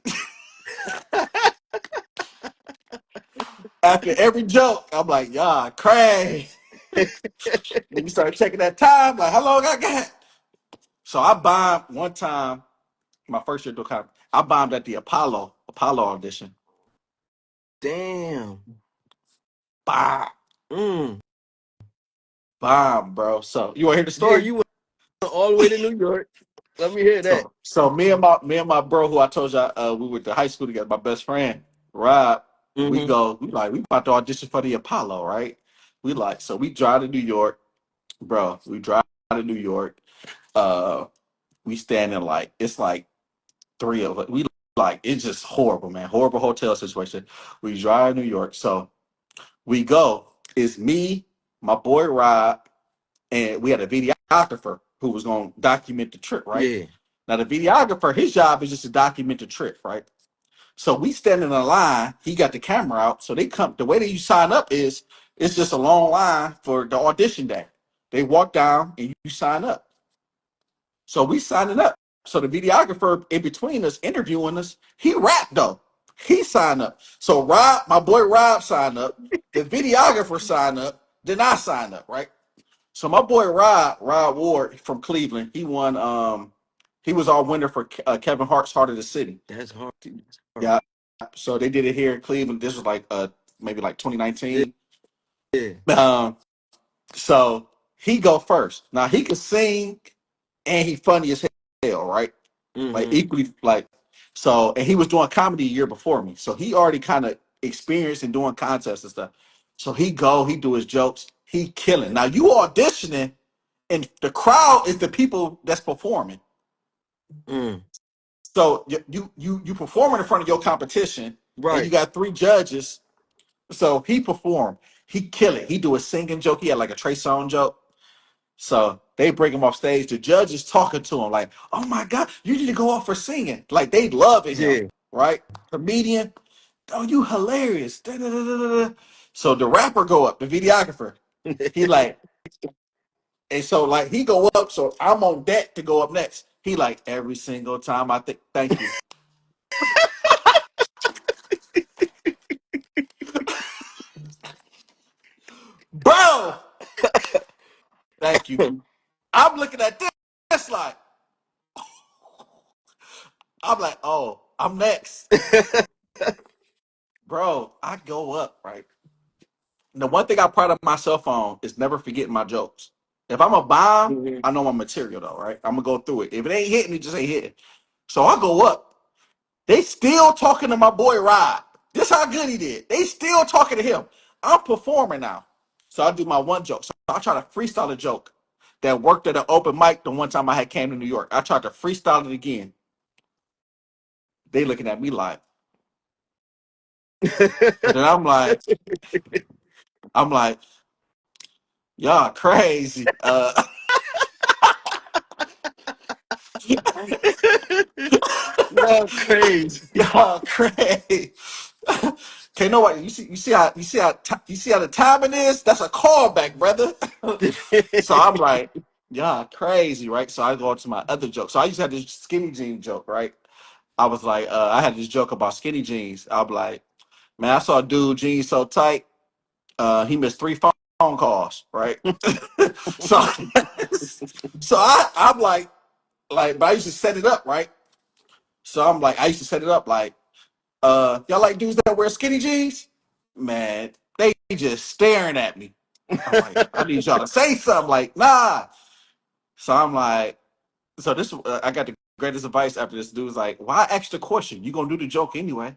After every joke, I'm like, y'all crazy. Then you start checking that time, like how long I got. So I bombed one time, my first year doing comedy. I bombed at the Apollo audition. Damn. Bomb, Mm. bomb, bro. So you want to hear the Yeah, story? you went all the way to New York. Let me hear that. So me and my bro, who I told you we went to high school together, my best friend Rob. Mm-hmm. We about to audition for the Apollo, right? We drive to New York, bro. We drive to New York. Uh, we standing like it's like three of us. We like it's just horrible, man. Horrible hotel situation. We drive to New York, so we go. It's me, my boy Rob, and we had a videographer who was going to document the trip, right? Yeah. Now the videographer, his job is just to document the trip, right? So we stand in a line. He got the camera out. So they come. The way that you sign up is it's just a long line for the audition day. They walk down and you sign up. So we signing up. So the videographer in between us interviewing us, he rapped though. He signed up. So Rob, my boy Rob signed up. The videographer signed up. Then I signed up, right? So my boy Rod Ward from Cleveland, he won. He was our winner for Kevin Hart's Heart of the City. That's hard. That's hard. Yeah. So they did it here in Cleveland. This was like maybe like Yeah. 2019. Yeah. Um, so he go first. Now he can sing and he funny as hell, right? Like Mm-hmm. equally like so. And he was doing comedy a year before me, so he already kind of experienced in doing contests and stuff. So he do his jokes. He killing. Now you auditioning, and the crowd is the people that's performing. Mm. So you performing in front of your competition, and you Right. got three judges. So he performed. He kill it. He do a singing joke. He had like a Trey Songz joke. So they bring him off stage. The judge is talking to him like, "Oh my God, you need to go off for singing." Like they loving him, Yeah. right? Comedian, oh you hilarious. Da, da, da, da, da. So the rapper go up, the videographer. He like, and so like he go up. So I'm on deck to go up next. He like every single time I think, thank you, bro. Thank you. I'm looking at this like, I'm like, oh, I'm next, bro. I go up right. The one thing I pride of myself on is never forgetting my jokes. If I'm a bomb, Mhm. I know my material though, right? I'm gonna go through it. If it ain't hitting, it just ain't hitting. So I go up. They still talking to my boy Rod. This how good he did. They still talking to him. I'm performing now. So I do my one joke. So I try to freestyle a joke that worked at an open mic the one time I had came to New York. I tried to freestyle it again. They looking at me like, so then I'm like, y'all crazy. Y'all crazy. Y'all crazy. Okay, know what? You see how the timing is? That's a callback, brother. So I'm like, y'all crazy, right? So I go into my other joke. So I used to have this skinny jean joke, right? I was like, I had this joke about skinny jeans. I'm like, man, I saw a dude jeans so tight, he missed three phone calls, right? so I'm like, but I used to set it up, right? So I'm like, I used to set it up like, y'all like dudes that wear skinny jeans? Man, they just staring at me. I'm like, I need y'all to say something. Like, nah. So I'm like, so this, I got the greatest advice after this. Dude was like, why ask the question? You gonna do the joke anyway?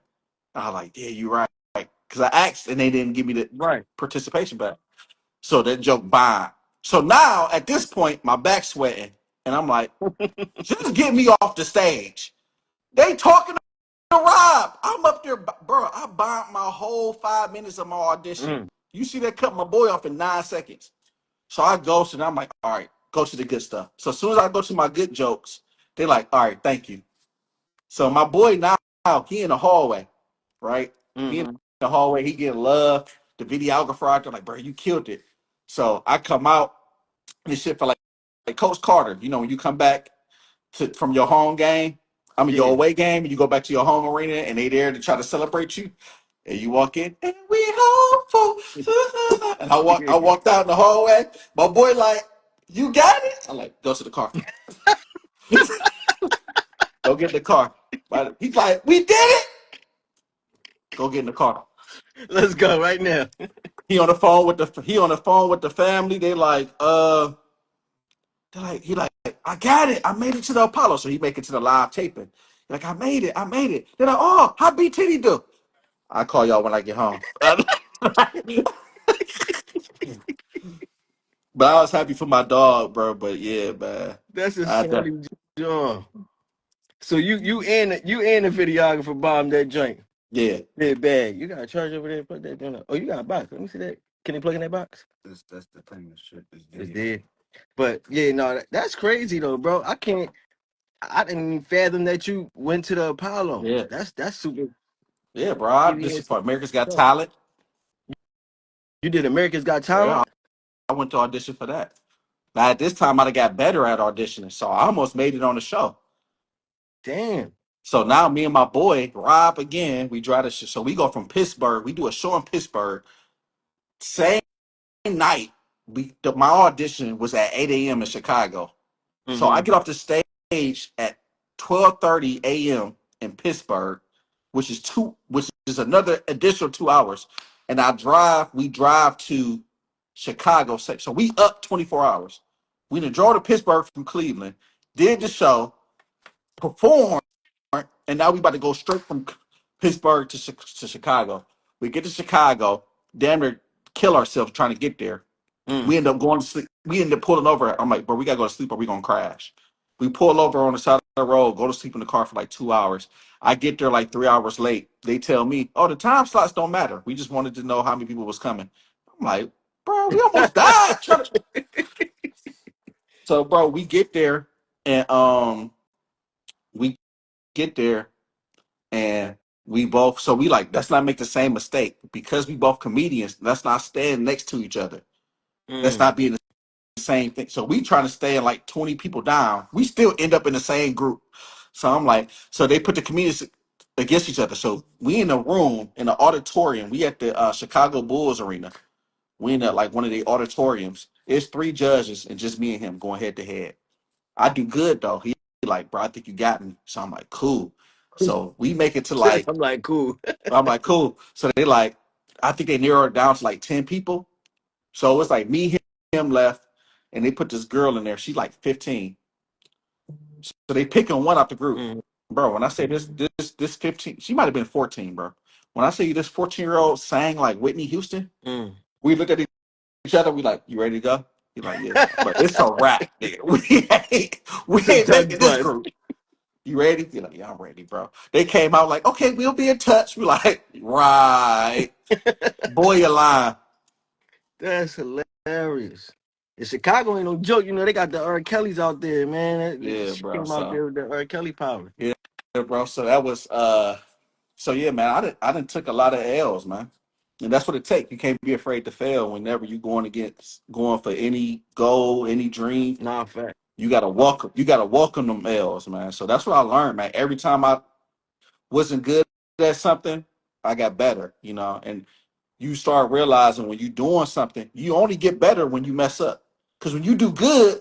I was like, yeah, you right. Because I asked and they didn't give me the Right. participation back. So that joke bye. So now at this point, my back's sweating, and I'm like, just get me off the stage. They talking to Rob. I'm up there, bro. I bombed my whole 5 minutes of my audition. Mm. You see that cut my boy off in 9 seconds. So I go, and I'm like, all right, go to the good stuff. So as soon as I go to my good jokes, they're like, all right, thank you. So my boy now, he in the hallway, right? He in Mm-hmm. the hallway, he getting love. The videographer out there, like, bro, you killed it. So I come out, this shit for like Coach Carter. You know, when you come back from your home game, I mean your Yeah. away game, and you go back to your home arena, and they there to try to celebrate you. And you walk in, and we hopeful. And I walked out in the hallway. My boy like, you got it? I'm like, go to the car. Go get in the car. But he's like, we did it. Go get in the car. Let's go right now. He on the phone with the family. He like, I got it. I made it to the Apollo. So he make it to the live taping. Like, I made it. They're like, oh, how B.Tidy do? I call y'all when I get home. But I was happy for my dog, bro. But yeah, man. That's a I done. funny joint. So you and the videographer bombed that joint. Yeah. Yeah, bag. You got a charge over there? Put that joint up. Oh, you got a box. Let me see that. Can you plug in that box? That's the thing. The shit is It's dead. dead. But yeah, no, that's crazy though, bro. I didn't even fathom that you went to the Apollo. Yeah. That's super. Yeah, bro. I auditioned for America's Got Talent. You did America's Got Yeah, Talent? I went to audition for that. Now at this time I'd have got better at auditioning. So I almost made it on the show. Damn. So now me and my boy, Rob, again, we drive the show. So we go from Pittsburgh. We do a show in Pittsburgh. Same night, my audition was at 8 a.m. in Chicago. So I get off the stage at 12:30 a.m. in Pittsburgh, which is another additional 2 hours. And we drive to Chicago. So we up 24 hours. We done drove to Pittsburgh from Cleveland, did the show, performed, and now we about to go straight from Pittsburgh to Chicago. We get to Chicago, damn near kill ourselves trying to get there. Mm. We end up going to sleep. We end up pulling over. I'm like, bro, we gotta go to sleep or we gonna crash. We pull over on the side of the road, go to sleep in the car for like 2 hours. I get there like 3 hours late. They tell me, oh, the time slots don't matter. We just wanted to know how many people was coming. I'm like, bro, we almost died. So, bro, we get there and we get there and we both we like, let's not make the same mistake because we both comedians. Let's not stand next to each other. Let's not be in the same thing. So we trying to stay like 20 people down. We still end up in the same group. So I'm like, so they put the comedians against each other. So we in a room in the auditorium. We at the Chicago Bulls arena. We in like one of the auditoriums. It's 3 judges and just me and him going head to head. I do good though. He like, bro, I think you got me. So I'm like, cool. So we make it to like, I'm like, cool. I'm like, cool. So they like, I think they narrowed it down to like 10 people. So it's like me, him left, and they put this girl in there. She's like 15. So they picking one out the group. Mm. Bro, when I say this 15, she might have been 14, bro. When I say you this 14-year-old sang like Whitney Houston, we looked at each other, we like, you ready to go? He's like, yeah. But it's a wrap, nigga. We ain't making this group. You ready? You're like, yeah, I'm ready, bro. They came out like, okay, we'll be in touch. We like, right. Boy, you lying. That's hilarious. In Chicago ain't no joke. You know, they got the R. Kellys out there, man. Yeah, She bro. came out there with the R. Kelly power. Yeah, bro. So that was so yeah, man. I done took a lot of L's, man. And that's what it takes. You can't be afraid to fail whenever you're going for any goal, any dream. Nah, fact. You gotta welcome them L's, man. So that's what I learned, man. Every time I wasn't good at something, I got better, and you start realizing when you're doing something, you only get better when you mess up. Because when you do good,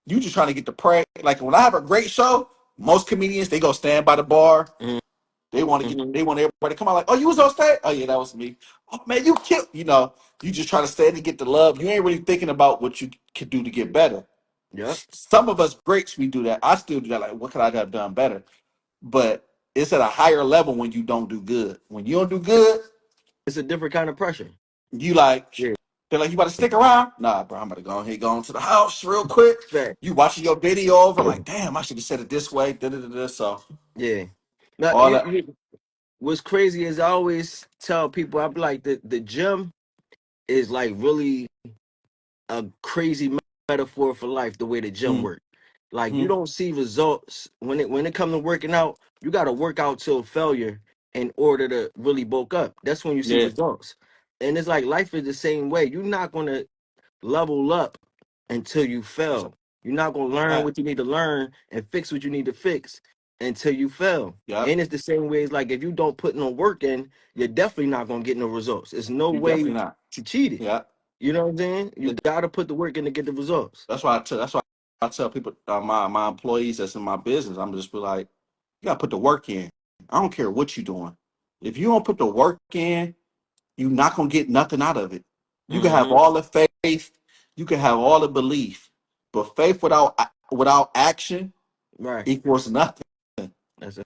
you just trying to get the praise. Like when I have a great show, most comedians they go stand by the bar. They want to they want everybody to come out like, oh, you was on stage? Oh yeah, that was me. Oh man, you killed. You just try to stand and get the love. You ain't really thinking about what you can do to get better. Yep. Some of us greats we do that. I still do that. Like, what could I have done better? But it's at a higher level when you don't do good. When you don't do good, It's a different kind of pressure. you like. Yeah. They're like, you about to stick around? Nah, bro, I'm about to go ahead, go into the house real quick. Fact. You watching your video over, like, damn, I should have said it this way. So Yeah. Now, all that. what's crazy is I always tell people, I be like, the gym is like really a crazy metaphor for life, the way the gym works. Like you don't see results when it comes to working out. You got to work out till failure in order to really bulk up. That's when you see Yeah. results. And it's like life is the same way. You're not gonna level up until you fail. You're not gonna learn what you need to learn and fix what you need to fix until you fail. Yep. And it's the same way as like if you don't put no work in, you're definitely not gonna get no results. There's no You way definitely not. to cheat it. Yeah. You know what I'm saying? You Th- gotta put the work in to get the results. That's why I tell people, my employees that's in my business, I'm just be like, you gotta put the work in. I don't care what you're doing. If you don't put the work in, you're not gonna get nothing out of it. You can have Hmm. all the faith, you can have all the belief, but faith without action Right. equals nothing. That's a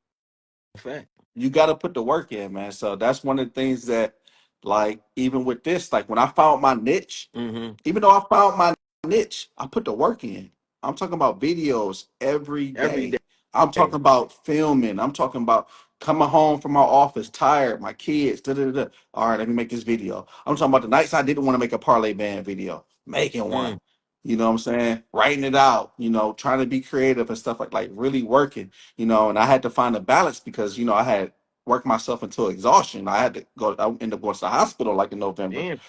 fact. You got to put the work in, man. So that's one of the things that, like, even with this, like when I found my niche, Hmm. even though I found my niche, I put the work in. I'm talking about videos every Every day. I'm day. talking about filming. I'm talking about coming home from my office tired, my kids. Da, da, da, da. All right, let me make this video. I'm talking about the nights I didn't want to make a parlay band video, making one. Mm. You know what I'm saying? Writing it out, trying to be creative and stuff like really working, and I had to find a balance because, I had worked myself into exhaustion. I ended up going to the hospital like in November. Damn.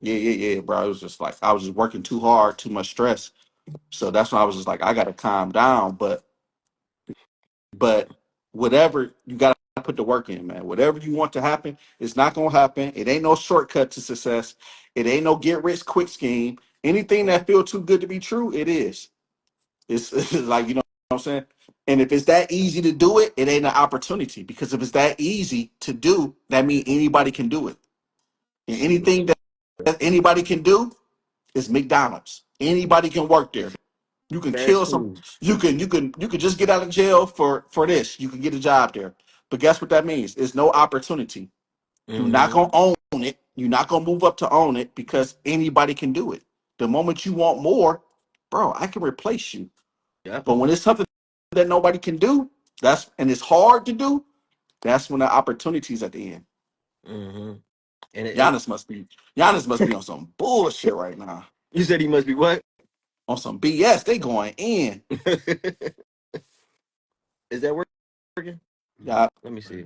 Yeah. Yeah, bro. It was just like I was just working too hard, too much stress. So that's when I was just like, I gotta calm down. But whatever you gotta put the work in, man. Whatever you want to happen, it's not gonna happen. It ain't no shortcut to success. It ain't no get rich quick scheme. Anything that feel too good to be true, it is. It's like what I'm saying. And if it's that easy to do it, it ain't an opportunity. Because if it's that easy to do, that means anybody can do it. And anything that anybody can do is McDonald's. Anybody can work there. You can Fast kill some. food. You can just get out of jail for this. You can get a job there. But guess what that means? It's no opportunity. You're not Hmm. gonna own it. You're not gonna move up to own it because anybody can do it. The moment you want more, bro, I can replace you. Yep. But when it's something that nobody can do, and it's hard to do, that's when the opportunity's at the end. Hmm. And Giannis must be Giannis must be on some bullshit right now. you said he must be what? On some BS. They going in. Is that working? Yeah, Let me see.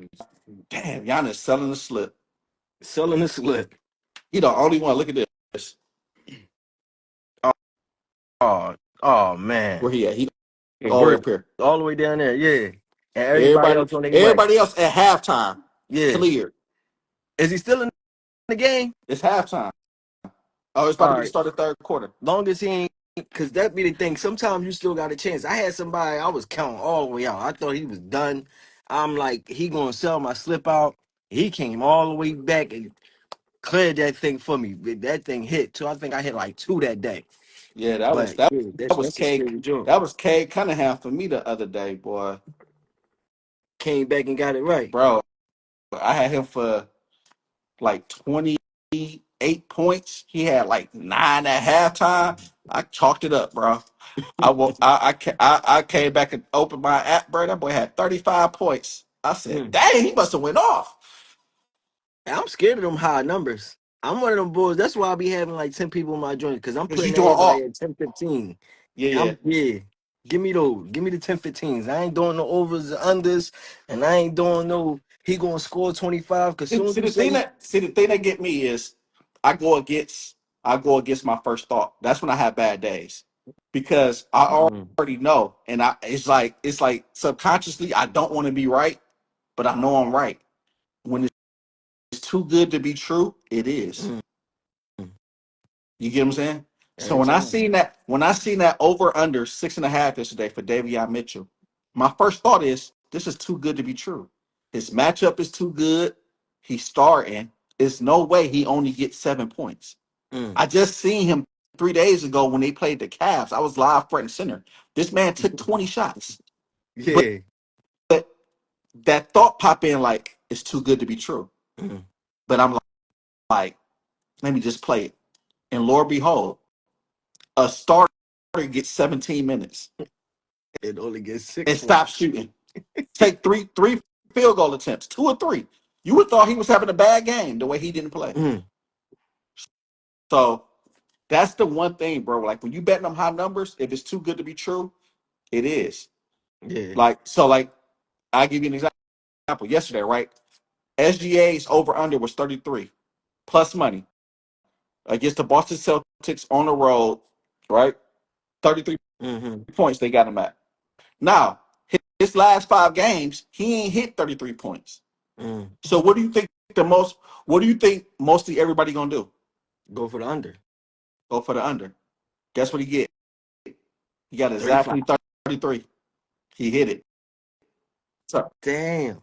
damn, Giannis selling the slip. Selling the slip. He the only one. Look at this. Oh, oh, oh man. Where he at? He It all the way worked up here. all the way down there. Yeah. And everybody Everybody, else on their way. everybody else at halftime Yeah. cleared. Is he still in the game? It's halftime. Oh, it's about All to be the right. start of third quarter. Long as he ain't, because that be the thing. Sometimes you still got a chance. I had somebody I was counting all the way out. I thought he was done. I'm like, he gonna sell my slip out. He came all the way back and cleared that thing for me. That thing hit too. I think I hit like two that day. Yeah, that was But that. yeah, That was that's a Cade. scary joke. That was Cade Cunningham for me the other day, boy. Came back and got it right. Bro, I had him for like 28 points. He had like 9 at halftime. I chalked it up, bro. I came back and opened my app, bro. That boy had 35 points. I said, Mm. dang, he must have went off. I'm scared of them high numbers. I'm one of them boys. That's why I be having like 10 people in my joint because I'm Because you putting doing everybody all. at 10, 15. Yeah, yeah. I'm yeah. Give me those. Give me the 10, 15s. I ain't doing no overs or unders, and I ain't doing no he gonna score 25. Cause See, soon as see you the thing say that see the thing that get me is I go against I go against my first thought. That's when I have bad days. Because I mm, already know. And it's like subconsciously I don't want to be right, but I know I'm right. When it's too good to be true, it is. mm, You get what I'm saying? So every time. when I seen that over under 6.5 yesterday for Davion Mitchell, my first thought is this is too good to be true. His matchup is too good. He's starting. There's no way he only gets 7 points. Mm. I just seen him 3 days ago when they played the Cavs. I was live front and center. This man took 20 shots. But Yeah. that thought pop in like it's too good to be true. Mm. But I'm like, let me just play it. And Lord behold, a starter gets 17 minutes It only gets six and stop points. shooting. Take three field goal attempts, 2 or 3. You would thought he was having a bad game the way he didn't play. Mm. So that's the one thing, bro. Like when you betting them high numbers, if it's too good to be true, it is. Yeah. Like I'll give you an example. Yesterday, right? SGA's over under was 33 plus money against the Boston Celtics on the road, right? 33 Mm-hmm. points they got him at. Now, his last 5 games, he ain't hit 33 points. Mm. So what do you think the most? What do you think mostly everybody gonna do? Go for the under. Go for the under. Guess what he get? He got 35. exactly 33. He hit it. So, Damn.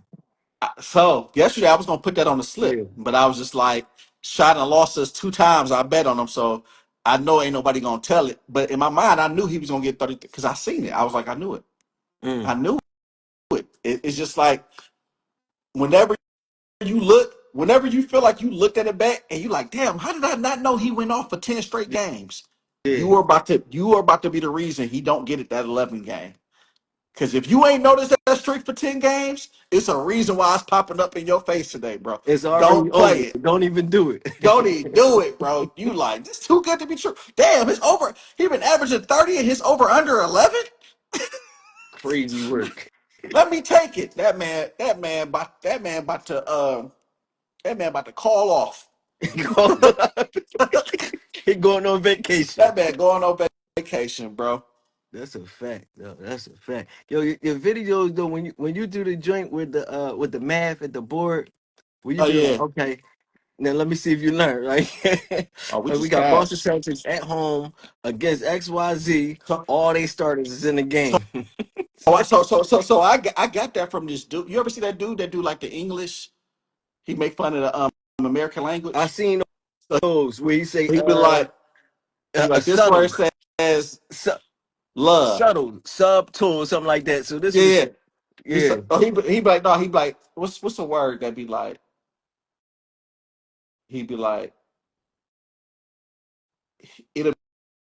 so yesterday I was gonna put that on the slip, Yeah. but I was just like, shot and lost us 2 times. I bet on him, so I know ain't nobody gonna tell it. But in my mind, I knew he was gonna get 30 because I seen it. I was like, I knew it. Mm. I knew it. It's just like whenever you look, whenever you feel like you looked at it back and you like, damn, how did I not know he went off for 10 straight games? Yeah. You are about to be the reason he don't get it that 11 game. Because if you ain't noticed that streak for 10 games, it's a reason why it's popping up in your face today, bro. It's already Don't play over. it. Don't even do it. Don't even do it, bro. You like, this too good to be true. Damn, he been averaging 30 and his over under 11? Crazy work. Let me take it. That man about to call off. He going on vacation. That man going on vacation, bro. That's a fact. No, that's a fact. Yo, your videos though, when you do the joint with the math at the board, when you Oh be like, yeah. okay, now let me see if you learn, right? Oh, we Like we just got Boston cashed. Celtics at home against XYZ. So, All they starters is in the so, game. I got that from this dude. You ever see that dude that do like the English? He make fun of the American I language. seen So those where he say he be like, a this word subtle, says su- love. subtle, subtool, or something like that. So this Yeah, was, yeah. yeah, He be like, no, he be like, what's a word that be like? He be like, it'll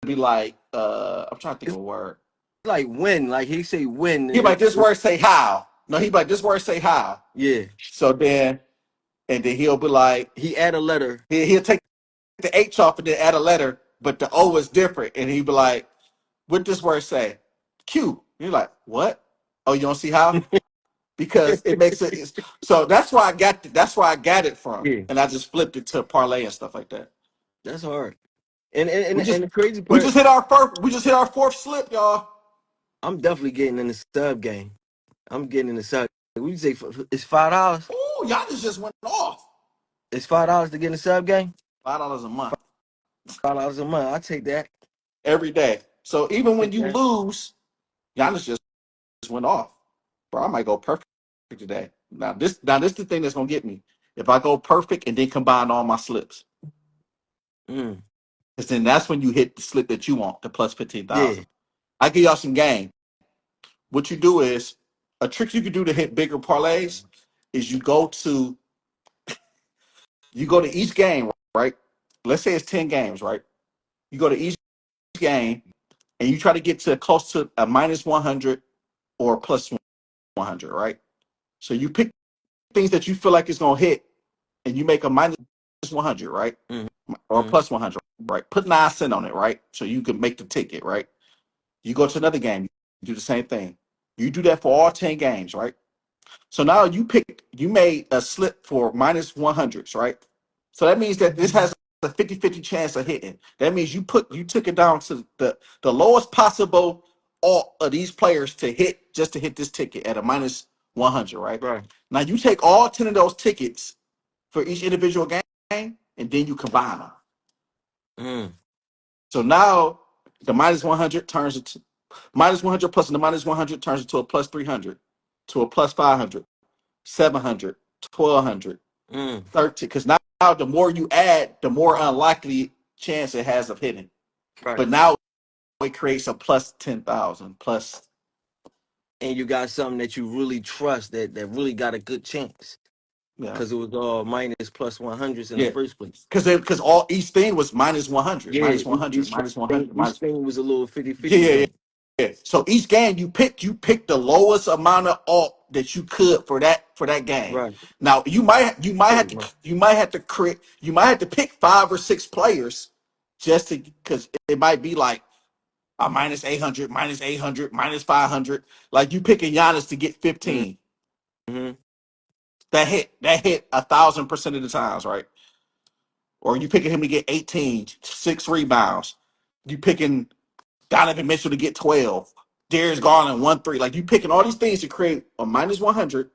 be like, I'm trying to think it's of a word. like win. Like he say win. He be like, this word say how. No, he be like, this word say how. Yeah, So then, and then he'll be like, he add a letter. he'll take the H off and then add a letter, but the O is different. And he'd be like, what this word say? Q. You're like, what? Oh, you don't see how? Because it makes it. So that's where I got it from, Yeah, and I just flipped it to parlay and stuff like that. that's hard. And and, We and, just and the crazy we part, just hit our first. We just hit our fourth slip, y'all. I'm definitely getting in the sub game. I'm getting in the sub. We say it's $5. Ooh, y'all just went off. It's $5 to get in the sub game. $5 a month $5 a month. I take that. every day. So even when Take you that. lose, Giannis just went off. Bro, I might go perfect today. Now this is the thing that's gonna get me. If I go perfect and then combine all my slips, Mm, because then that's when you hit the slip that you want, the plus yeah. 15,000. I give y'all some game. What you do is a trick you can do to hit bigger parlays is you go to each game, right? Let's say it's 10 games, right? You go to each game and you try to get to close to a minus 100 or plus 100, right? So you pick things that you feel like it's going to hit and you make a minus 100, right? Mm, Or mm, plus 100, right? Put 9 cents on it, right? So you can make the ticket, right? You go to another game, you do the same thing. You do that for all 10 games, right? So now you made a slip for minus 100s, right? So that means that this has a 50-50 chance of hitting. That means you took it down to the lowest possible all of these players to hit just to hit this ticket at a minus 100, right? right. Now you take all 10 of those tickets for each individual game and then you combine them. Mm, So now the minus 100 turns into minus 100 plus the minus 100 turns into a plus 300 to a plus 500, 700, 1200, mm, 13. Because now the more you add, the more unlikely chance it has of hitting. right. But now it creates a plus 10,000 plus. And you got something that you really trust that really got a good chance Yeah. because it was all minus plus 100s in the Yeah. first place. Because all each thing was minus 100, Yeah, minus 100, minus 100, each minus. thing was a little Yeah, 50-50 yeah, yeah. joint. Yeah. So each game you pick the lowest amount of alt that you could for that game. Right. Now Pretty much. you might have to create you might have to pick 5 or 6 players just to because it might be like a minus 800, minus 800, minus 500. Like you picking Giannis to get 15. Mm-hmm. That hit 1,000% of the times, right? Or you picking him to get 18, 6 rebounds. You picking Donovan Mitchell to get 12. Darius Garland 1-3. Like you picking all these things to create a minus 100,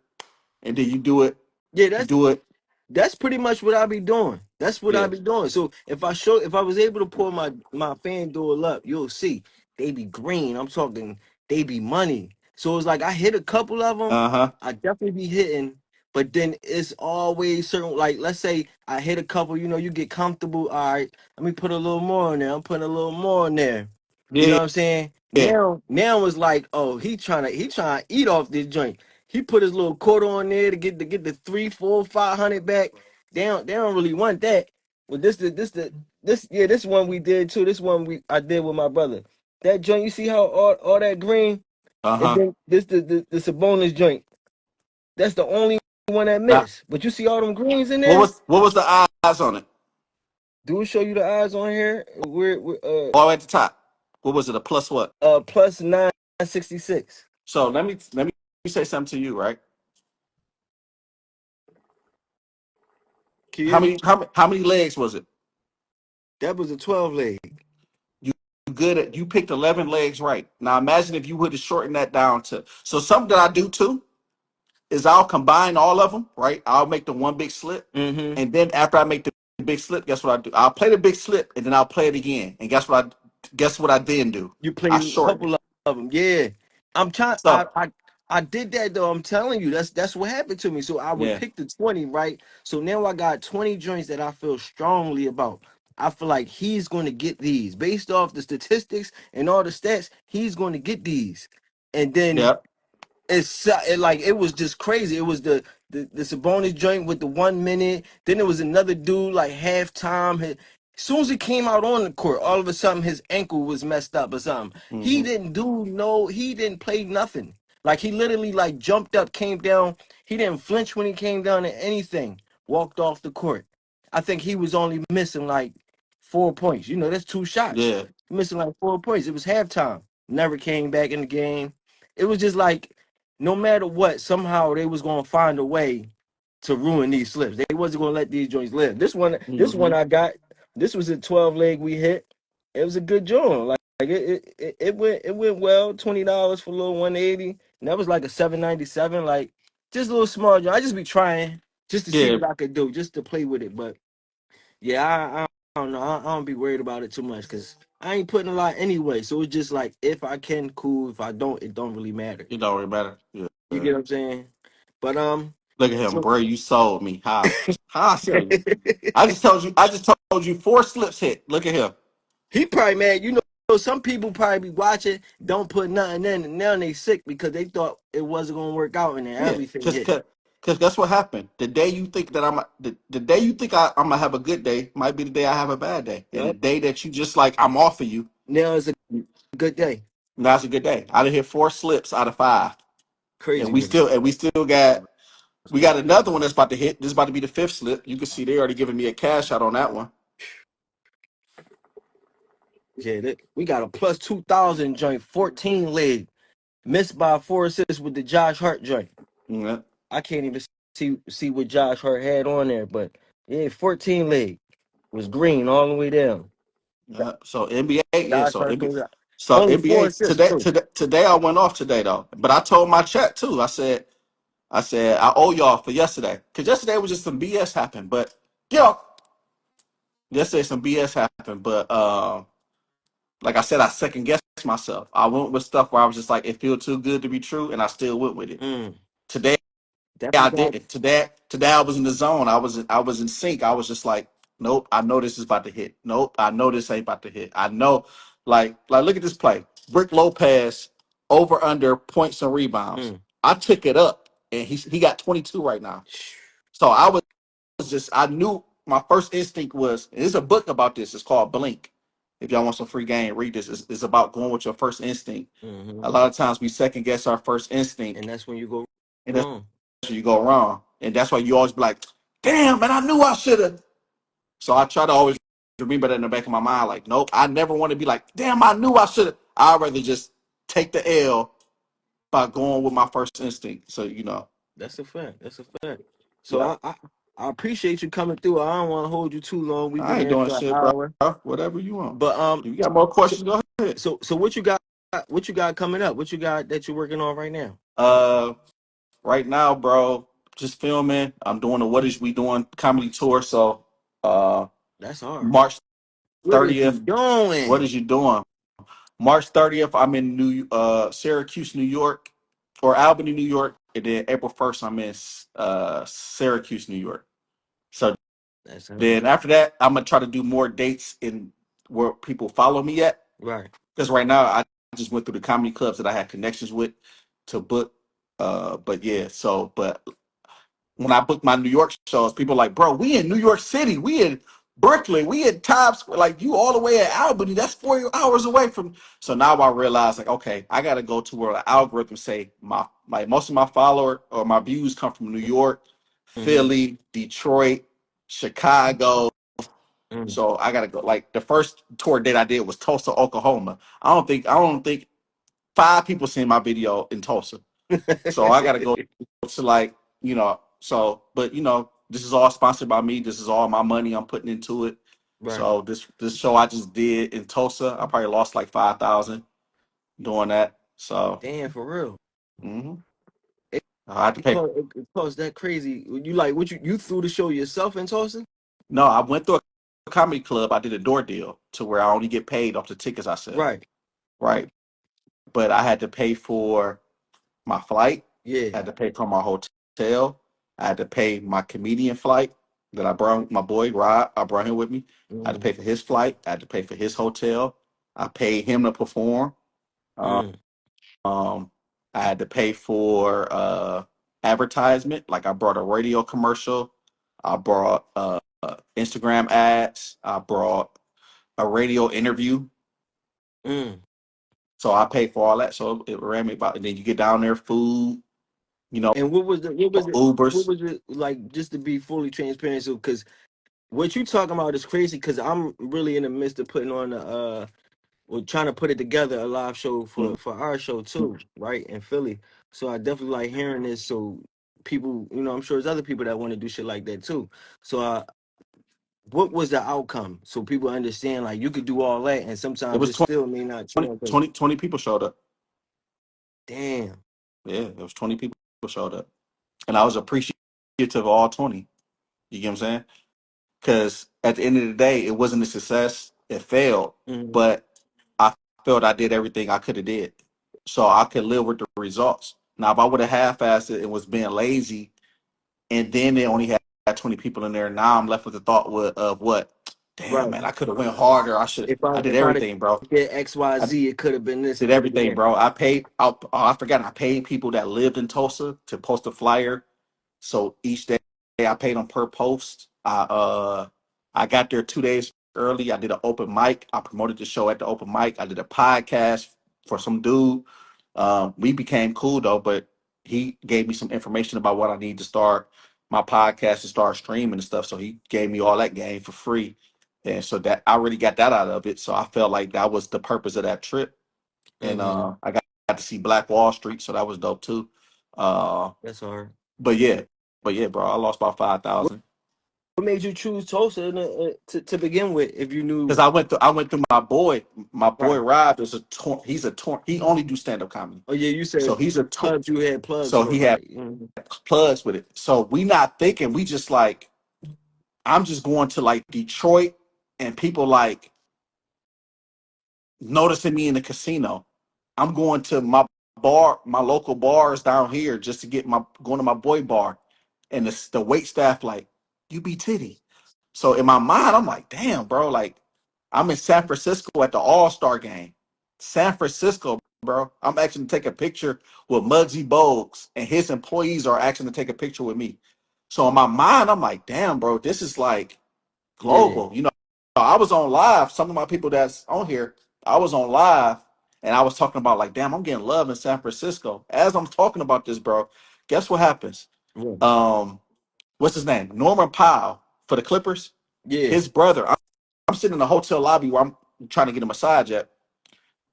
and then you do it. Yeah, You do it. that's pretty much what I be doing. That's what I Yeah. be doing. So if I was able to pull my FanDuel up, you'll see they be green. I'm talking they be money. So it's like I hit a couple of them. Uh-huh. I definitely be hitting, but then it's always certain. Like let's say I hit a couple. You get comfortable. All right, let me put a little more in there. I'm putting a little more in there. You know Yeah. what I'm saying? Yeah. Now it's like, oh, he trying to eat off this joint. He put his little quarter on there to get the 3, 4, 500 back. They don't really want that. But this one we did too. This one I did with my brother. That joint, you see how all that green, and Uh-huh. then this a bonus joint. That's the only one that Now, missed. But you see all them greens in what there. was the odds on it? Do it show you the eyes on here? We're All at the top. What was it? A plus what? plus 966. So let me say something to you, right? Can you hear me? How many legs was it? That was a 12 leg. You you picked 11 legs right. Now imagine if you would have shortened that down to so something that I do too is I'll combine all of them, right? I'll make the one big slip. Mm-hmm. And then after I make the big slip, guess what I do? I'll play the big slip and then I'll play it again. And guess what I then do? You I played a shorten couple it. of them, yeah. I'm trying. I, So I I did that though. I'm telling you, that's what happened to me. So I would yeah, pick the 20, right? So now I got 20 joints that I feel strongly about. I feel like he's going to get these based off the statistics and all the stats. He's going to get these, and then yeah, it was just crazy. It was the Sabonis joint with the 1 minute. Then there was another dude like halftime. As soon as he came out on the court, all of a sudden his ankle was messed up or something. He hmm didn't do no. He didn't play nothing. Like he literally like jumped up, came down. He didn't flinch when he came down to anything. Walked off the court. I think he was only missing like 4 points. That's two shots. yeah, Missing like 4 points. It was halftime. Never came back in the game. It was just like no matter what, somehow they was gonna find a way to ruin these slips. They wasn't gonna let these joints live. This one hmm I got. This was a 12 leg we hit. It was a good joint. Like it went well. $20 for a little 180. And that was like a 797. Like just a little small joint. I just be trying just to see yeah. what I could do, just to play with it. But yeah, I don't know. I don't be worried about it too much because I ain't putting a lot anyway. So it's just like if I can, cool. If I don't, it don't really matter. It don't really matter. Yeah. You get what I'm saying? But Look at him, so bro. You sold me. How? How I sell you? I just told you 4 slips hit. Look at him. he probably mad. Some people probably be watching, don't put nothing in, and now they sick because they thought it wasn't gonna work out, and then Yeah, everything cause, hit. cause, cause that's what happened. The day you think that the day you think I'm gonna have a good day might be the day I have a bad day, and the Yep. day that you just like I'm off of you, Now it's a good day. that's a good day. I done hit 4 slips out of 5, and Crazy we work. still got we got another one that's about to hit. This is about to be the 5th slip. You can see they already giving me a cash out on that one. Yeah, we got a plus 2,000 joint, 14 leg, missed by 4 assists with the Josh Hart joint. Yeah. I can't even see what Josh Hart had on there, but yeah, 14 leg was green all the way down. So NBA, yeah. Josh Hart goes out. So Only four NBA assists too. today I went off today though, but I told my chat too. I said I owe y'all for yesterday because yesterday was just some BS happened. But yeah, yesterday some BS happened. But like I said, I second guessed myself. I went with stuff where I was just like, it feel too good to be true, and I still went with it. Mm, Today definitely I got didn't. Today I was in the zone. I was in sync. I was just like, nope. I know this is about to hit. Nope. I know this ain't about to hit. I know. Like look at this play. Brick Lopez over under points and rebounds. mm. I took it up, and he got 22 right now. So I knew my first instinct was, and there's a book about this. It's called Blink. If y'all want some free game, read this. It's about going with your first instinct. Hmm. A lot of times we second guess our first instinct, And that's when you go and that's wrong. where you go wrong. And that's why you always be like, damn, man, I knew I should have. So I try to always remember that in the back of my mind. Like, nope, I never want to be like, damn, I knew I should have. I'd rather just take the L by going with my first instinct. So, That's a fact. That's a fact. So yeah, I appreciate you coming through. I don't want to hold you too long. We've been I ain't here doing for an shit, bro. hour. Whatever you want. But If you got more so questions, go ahead. so what you got what you got coming up? What you got that you're working on right now? Right now, bro, just filming. I'm doing the What Is We Doing comedy tour. So uh That's hard. March What is you 30th. What doing? is you doing? March 30th, I'm in Syracuse, New York, or Albany, New York, and then April 1st, I'm in Syracuse, New York. So That's hard. then after that, I'm gonna try to do more dates in where people follow me at. Right. Because right now, I just went through the comedy clubs that I had connections with to book. But yeah, so but when I booked my New York shows, people are like, bro, we in New York City, we in Brooklyn, we in Times Square, like you all the way at Albany, that's 4 hours away from. So now I realize, like, okay, I got to go to where the algorithm say my like most of my follower or my views come from New York, Mm-hmm. Philly, Detroit, Chicago. Mm. So I got to go. Like the first tour date I did was Tulsa, Oklahoma. I don't think 5 people seen my video in Tulsa. So I got to go to like, so, but this is all sponsored by me. This is all my money I'm putting into it. Right. So this show I just did in Tulsa, I probably lost like 5,000 doing that. So Damn, for real. mhm. It, I had to pay. it cost that crazy. You like what you threw the show yourself in Tulsa? No, I went through a comedy club. I did a door deal to where I only get paid off the tickets I sell. Right. Right. But I had to pay for my flight. Yeah. I had to pay for my hotel. I had to pay my comedian flight that I brought my boy Rod. I brought him with me. I had to Mm. pay for his flight. I had to pay for his hotel. I paid him to perform. Um, Mm. I had to pay for advertisement. Like I brought a radio commercial. I brought Instagram ads. I brought a radio interview. Mm. So I paid for all that. So it ran me about. And then you get down there, food. You know, And what Ubers. was it like? Just to be fully transparent, so because what you talking about is crazy. Because I'm really in the midst of putting on we're trying to put it together a live show Mm. for our show too, right in Philly. So I definitely like hearing this. So people, I'm sure there's other people that want to do shit like that too. So what was the outcome? So people understand like you could do all that, and It sometimes was it still may not 20, translate. 20, 20 people showed up. Damn. Yeah, it was 20 people showed up. And I was appreciative of all 20. You get what I'm saying? Because at the end of the day, it wasn't a success. It failed. Mhm. But I felt I did everything I could have did. So I could live with the results. Now, if I would have half-assed it and was being lazy, and then they only had 20 people in there, now I'm left with the thought of what? Damn, Right. man, I could have went harder. I did If I everything, bro. did X Y I Z, it could have been this. It did could have been everything, that. bro. I forgot I paid people that lived in Tulsa to post a flyer. So each day I paid them per post. I got there 2 days early. I did an open mic. I promoted the show at the open mic. I did a podcast for some dude. We became cool though, but he gave me some information about what I need to start my podcast to start streaming and stuff. So he gave me all that game for free. And so that I really got that out of it. So I felt like that was the purpose of that trip. And Mm-hmm. I got to see Black Wall Street, so that was dope too. Uh, That's hard. but yeah, bro, I lost about five What, thousand what made you choose Tulsa to begin with? If you because knew, I went through my boy right? Rob is he only do stand up comedy, Oh yeah, you so said he's a tour, clubs you had plugs so for, he had right? Mhm. plugs with it. So we not thinking, we just like I'm just going to like Detroit and people like noticing me in the casino. I'm going to my local bars down here just to going to my boy bar, and the wait staff like you B.Tidy. So in my mind, I'm like, damn, bro, like I'm in San Francisco at the All-Star game. San Francisco, bro. I'm actually to take a picture with Muggsy Bogues, and his employees are actually to take a picture with me. So in my mind, I'm like, damn, bro, this is like Yeah. global. I was on live. Some of my people that's on here, I was on live and I was talking about like, damn, I'm getting love in San Francisco. As I'm talking about this, bro, guess what happens? Yeah. Um, what's his name? Norman Powell for the Clippers. Yeah. His brother. I'm sitting in the hotel lobby where I'm trying to get a massage at.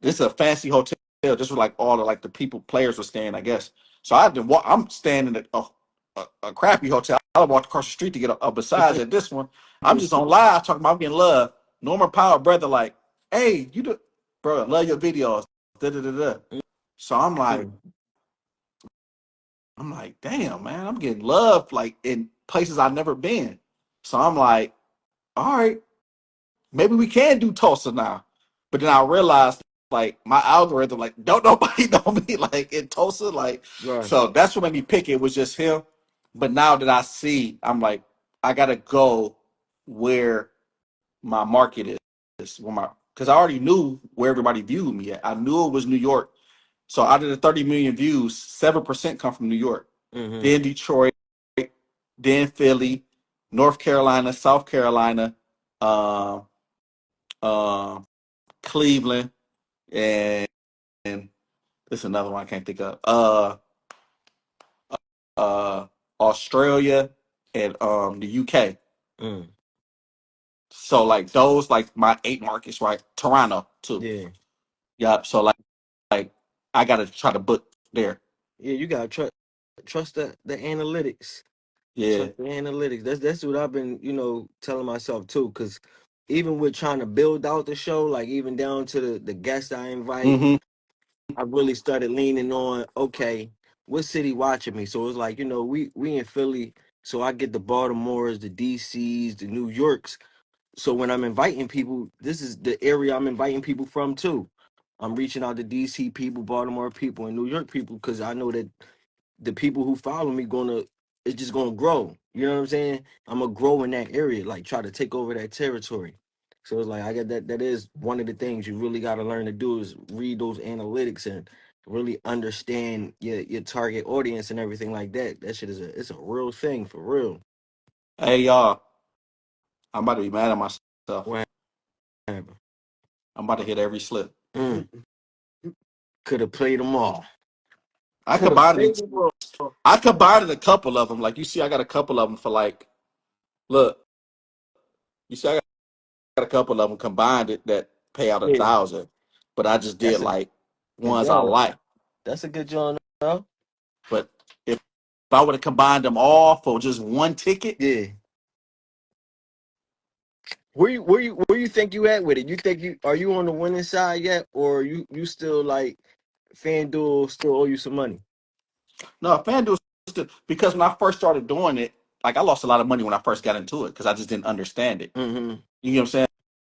This is a fancy hotel. This was like all the like the people players were staying, I guess. So I'm staying in a crappy hotel. I walked across the street to get a massage at this one. I'm just on live talking about I'm getting love. Norman Powell brother like, hey, you do, bro, I love your videos. Da da da da. So I'm like, Mm. damn, man, I'm getting love like in places I've never been. So I'm like, all right, maybe we can do Tulsa now. But then I realized like my algorithm, like, don't nobody know me like in Tulsa. Like, Right. so that's what made me pick it. It was just him. But now that I see, I'm like, I gotta go where my market is. Where my because I already knew where everybody viewed me at. I knew it was New York. So out of the 30 million views, 7% come from New York. Mm-hmm. Then Detroit, then Philly, North Carolina, South Carolina, um, Cleveland, and there's another one I can't think of. Uh, Australia and the UK. Mm. So like those like my 8 markets, right? Toronto too. Yeah. Yep. So like I gotta try to book there. Yeah, you gotta trust the analytics. Yeah. Trust the analytics. That's what I've been, telling myself too. Cause even with trying to build out the show, like even down to the guests I invite, Mm-hmm. I really started leaning on, okay, what city watching me? So it's like, we in Philly, so I get the Baltimores, the DCs, the New Yorks. So when I'm inviting people, this is the area I'm inviting people from too. I'm reaching out to DC people, Baltimore people, and New York people because I know that the people who follow me it's just gonna grow. You know what I'm saying? I'm gonna grow in that area, like try to take over that territory. So it's like I got that is one of the things you really gotta learn to do is read those analytics and really understand your target audience and everything like that. That shit it's a real thing for real. Hey y'all, I'm about to be mad at myself. What happened? I'm about to hit every slip. Mm. Could have played them all. I Could have combined played it. them all. I combined a couple of them. Like you see, I got a couple of them for like. Look, you see, I got a couple of them combined it that pay out Yeah, 1,000, but I just did that's a like good ones I job. like. That's a good job, though. But if I would have combined them all for just one ticket, Yeah. Where you think you at with it? You think are you on the winning side yet, or you still like FanDuel still owe you some money? no, FanDuel still because when I first started doing it, like I lost a lot of money when I first got into it because I just didn't understand it. Mm-hmm. You know what I'm saying?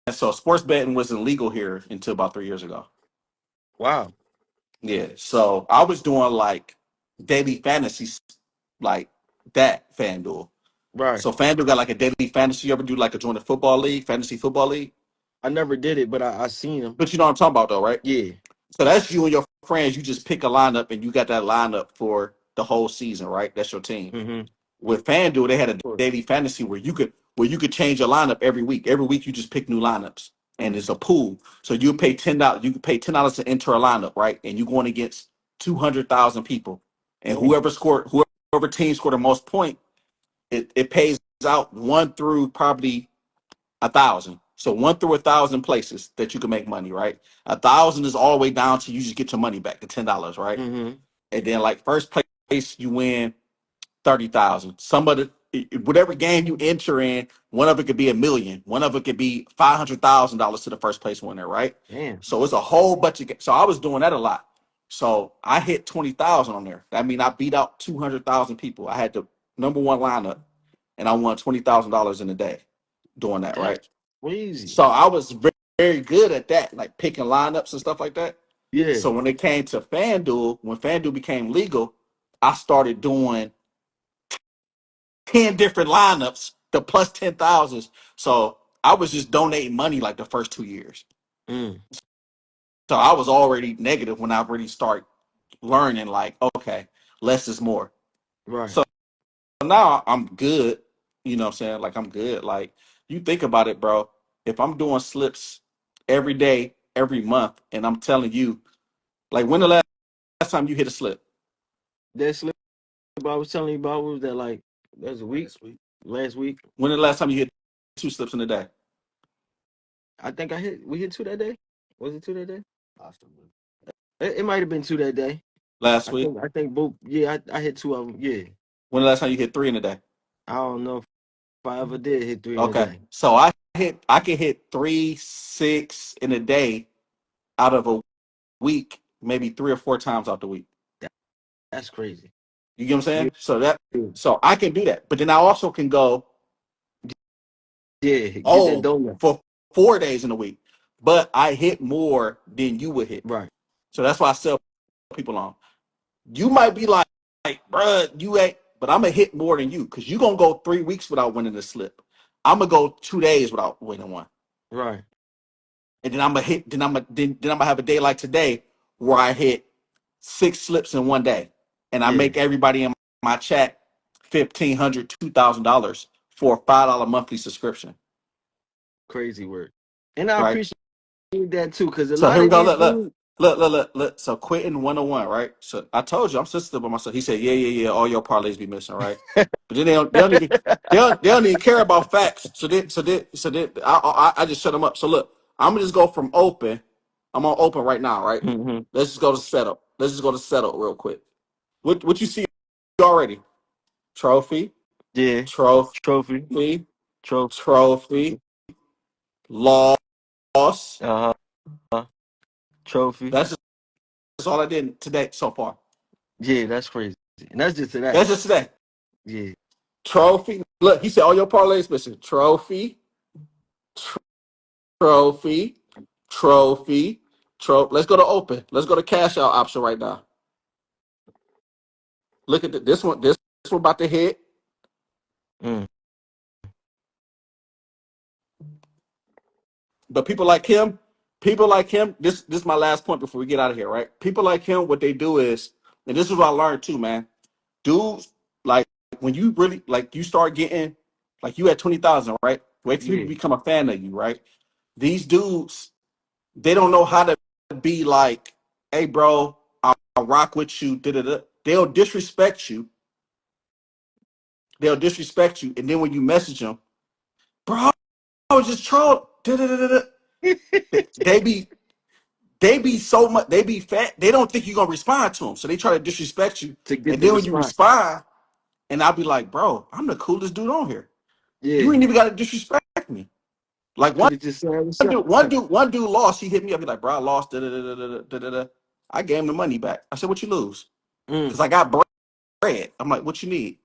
And so sports betting wasn't legal here until about 3 years ago. Wow. Yeah. So I was doing like daily fantasies like that FanDuel. Right. So FanDuel got like a daily fantasy. You ever do like a joint a football league, fantasy football league? I never did it, but I seen them. But you know what I'm talking about though, right? Yeah. So that's you and your friends. You just pick a lineup and you got that lineup for the whole season, right? That's your team. Mm-hmm. With FanDuel, they had a Of course. daily fantasy where you could change your lineup every week. Every week you just pick new lineups. And it's a pool. So you pay $10. You can pay $10 to enter a lineup, right? And you're going against 200,000 people. And Damn. whoever team scored the most point, it pays out one through probably 1,000. So 1 through 1,000 places that you can make money, right? 1,000 is all the way down to you just get your money back to $10, right? Mm-hmm. And then like first place you win 30,000. Some of the whatever game you enter in, one of it could be a million, one of it could be $500,000 to the first place winner, right? Damn. So it's a whole bunch of. So I was doing that a lot. So I hit 20,000 on there. That means I beat out 200,000 people. I had the number one lineup, and I won $20,000 in a day doing that, right? That's crazy. So I was very, very good at that, like picking lineups and stuff like that. Yeah. So when it came to FanDuel, when FanDuel became legal, I started doing 10 different lineups, the plus 10,000s. So I was just donating money like the first 2 years. Mm. So I was already negative when I really start learning, like, okay, less is more. Right. So now I'm good. You know what I'm saying? Like, I'm good. Like, you think about it, bro. If I'm doing slips every day, every month, and I'm telling you, like, when the last time you hit a slip? That slip I was telling you about was that like that was a week? Last week. When the last time you hit 2 slips in a day? I think we hit two that day. Was it two that day? Possibly. It might have been two that day. Last I week? think I think both. Yeah, I hit two of them. Yeah, When the last time you hit 3 in a day? I don't know if I ever did hit three in a Okay. day. So I can hit 3, 6 in a day out of a week, maybe 3 or 4 times out the week. That's crazy. You get what I'm saying? Yeah, So I can do that. But then I also can go, yeah, get that oh, donut. for 4 days in a week. But I hit more than you would hit. Right, So that's why I sell people on. You might be like, bruh, you ain't, but I'm gonna hit more than you because you're gonna go 3 weeks without winning a slip. I'm gonna go 2 days without winning one. right. And then I'm gonna hit, then I'm gonna have a day like today where I hit 6 slips in one day. And I Yeah, make everybody in my chat $1,500, $2,000 for a $5 monthly subscription. crazy work. And I Right. appreciate that too, because a So lot here we of go. these Look. dudes, Look. So quitting 101, right? So I told you I'm sensitive with myself. He said, yeah. All your parlays be missing, right? But then they don't even care about facts. I just shut them up. So look, I'm gonna just go from open. I'm on open right now, right? hmm Let's just go to settle. Let's just go to settle real quick. What you see already? Trophy, yeah, trophy, trophy, trophy, trophy, loss. uh huh, trophy. That's all I did today so far. Yeah, that's crazy. And that's just today. That's just today. Yeah, Trophy. Look, he said all your parlays missing. Trophy, trophy, trophy, trophy. Let's go to open. Let's go to cash out option right now. Look at this one. This one about to hit. mm, But people like him. This is my last point before we get out of here, right? People like him, what they do is, and this is what I learned too, man. Dudes, like when you really like you start getting like you at 20,000, right? Wait till yeah, people become a fan of you, right? These dudes, they don't know how to be like, hey, bro, I'll rock with you. Da-da-da. They'll disrespect you. They'll disrespect you, and then when you message them, bro, I was just trolling. Da-da-da-da-da. They be so much. They be fat. They don't think you're gonna respond to them, so they try to disrespect you. to get And the then when you response. respond, and I'll be like, bro, I'm the coolest dude on here. You Yeah, ain't even got to disrespect me. Like could have just said what's up. one dude lost. He hit me up. He like, bro, I lost. Da, da, da, da, da, da, da. I gave him the money back. I said, what you lose? Mm, Because I got bread. I'm like, what you need?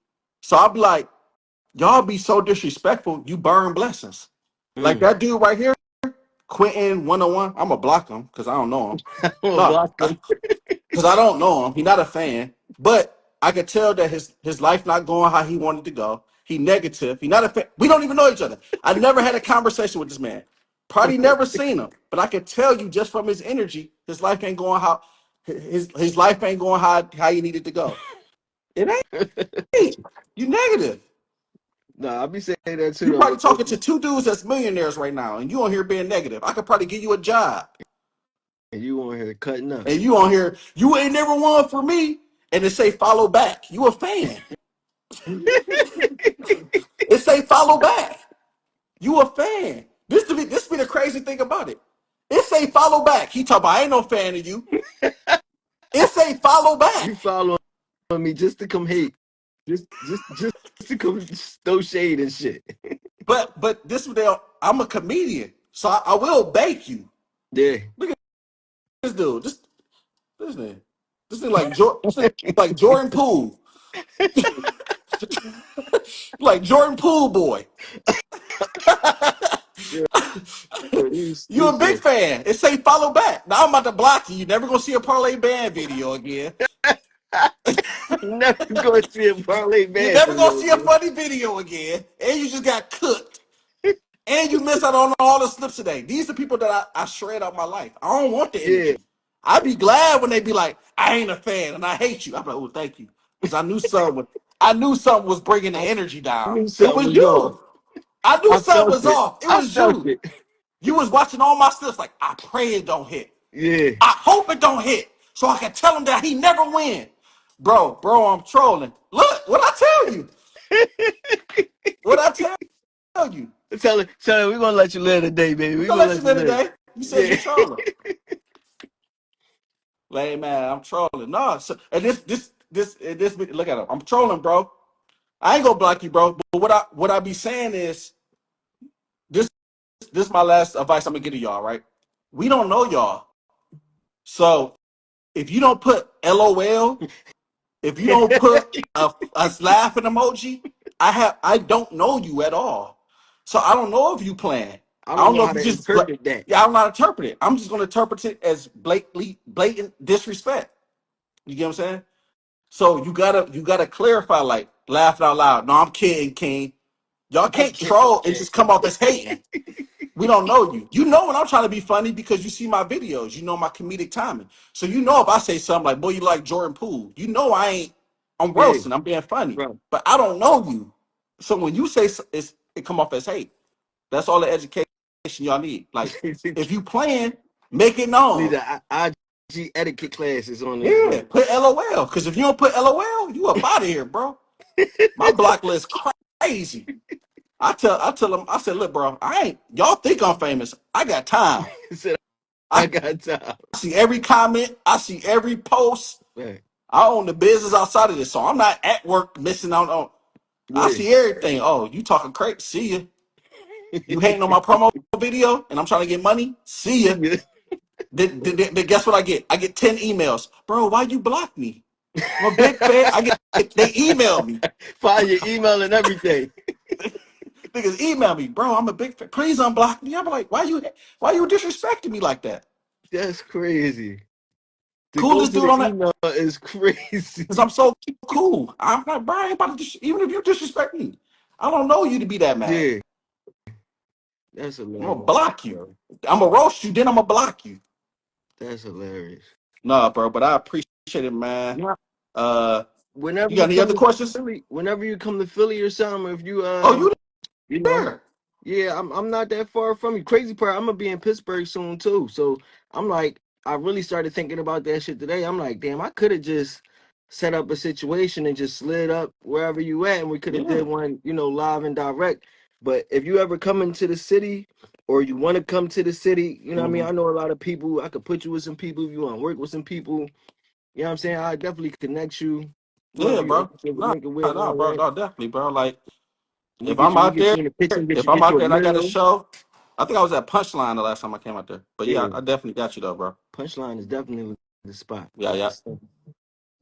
So I'll be like, y'all be so disrespectful. You burn blessings. Like mm. that dude right here, Quentin 101. I'm gonna block him because I don't know him. I'm gonna No, block them. because I don't know him. He's not a fan, but I could tell that his life not going how he wanted to go. He negative. He not a fan. We don't even know each other. I never had a conversation with this man. Probably never seen him, but I could tell you just from his energy, his life ain't going how his life ain't going how he needed to go. It ain't. You negative. Nah, I be saying that too You though. probably talking to 2 dudes that's millionaires right now, and you on here being negative. I could probably give you a job. And you on here cutting up. And you on here, you ain't never won for me. And it say follow back. You a fan. It say follow back. You a fan. This be the crazy thing about it. It say follow back. He talk about I ain't no fan of you. It say follow You back. following me just to come hate, just to come throw shade and shit. But this I'm a comedian, so I will bake you. Yeah, Look at this dude. This thing. This thing like Jordan Poole. Like Jordan Poole boy. yeah, you You a big stupid. fan. It say follow back. Now I'm about to block you. You're never gonna see a parlay band video again. You never gonna see a parlay You're band never gonna video see a again. funny video again. And you just got cooked. And you miss out on all the slips today. These are people that I shred out my life. I don't want the Yeah, energy. I'd be glad when they be like, I ain't a fan and I hate you. I'm like, oh, thank you. Because I knew something was bringing the I energy down. knew It something was was off. you. I knew I something felt was it. off. It I was felt you. it. You was watching all my slips like, I pray it don't hit. Yeah. I hope it don't hit. So I can tell him that he never win. Bro, I'm trolling. Look, what I tell you. What I tell you. Tell her, we're gonna let you live today, baby. We We're gonna gonna let you let you live live. today. You said you Yeah. trolling. Like, man, I'm trolling. No, so, and this look at him. I'm trolling, bro. I ain't gonna block you, bro. But what I be saying is this this is my last advice I'm gonna give to y'all, right? We don't know y'all. So if you don't put LOL, if you don't put a laughing emoji, I don't know you at all. So I don't know if you playing. I I don't don't know know if how you to just interpret that. yeah, I don't know how to interpret it. I'm just gonna interpret it as blatant disrespect. You get what I'm saying? So you gotta clarify, like laughing out loud. No, I'm kidding, King. Y'all I'm can't kidding. troll and just come off as hating. We don't know you. You know when I'm trying to be funny because you see my videos. You know my comedic timing. So you know if I say something like, boy, you like Jordan Poole, you know I'm Yeah, roasting. I'm being funny. bro. But I don't know you. So when you say it come off as hate. That's all the education y'all need. Like, if you playing, make it Need known. the IG etiquette classes on this Yeah, joint. put LOL. Because if you don't put LOL, you up out of here, bro. My block list crazy. I tell them, I said, look, bro, y'all think I'm famous. I got time. Said I I got time. see every comment. I see every post. Man, I own the business outside of this. So I'm not at work missing out on. I yeah. see everything. Oh, you talking crazy. See ya. You hating on my promo video and I'm trying to get money? See ya. See ya. Then guess what I get? I get 10 emails. Bro, why you block me? I'm a big fan. They email me. Find your email and everything. Niggas email me, bro. I'm a big fan. Please unblock me. I'm like, why you disrespecting me like that? That's crazy. To go Coolest to dude the on that email is crazy. because I'm so cool. I'm like, bro, I ain't about to even if you disrespect me, I don't know you to be that mad. Yeah, that's I'm gonna hilarious. block you. I'm gonna roast you, then I'm gonna block you. That's hilarious. Nah, bro, but I appreciate it, man. Now, Uh, whenever you got you any come other to questions? Philly, whenever you come to Philly or something, if you Oh, you you know, there? yeah, I'm not that far from you. Crazy part, I'm gonna be in Pittsburgh soon too. So I'm like, I really started thinking about that shit today. I'm like, damn, I could have just set up a situation and just slid up wherever you at, and we could have Yeah. did one, live and direct. But if you ever come into the city or you want to come to the city, you know what I mean? Hmm. I know a lot of people. I could put you with some people if you want to work with some people. You know what I'm saying? I definitely connect you. Yeah, Whoever you bro. interested, we No, make it work no, all bro. right. No, definitely, bro. Like, We if get I'm you, we out get there, you in the kitchen, if I'm get out you a there and I got a meal. show, I think I was at Punchline the last time I came out there. But yeah, Yeah. I definitely got you though, bro. Punchline is definitely the spot. Yeah, yeah.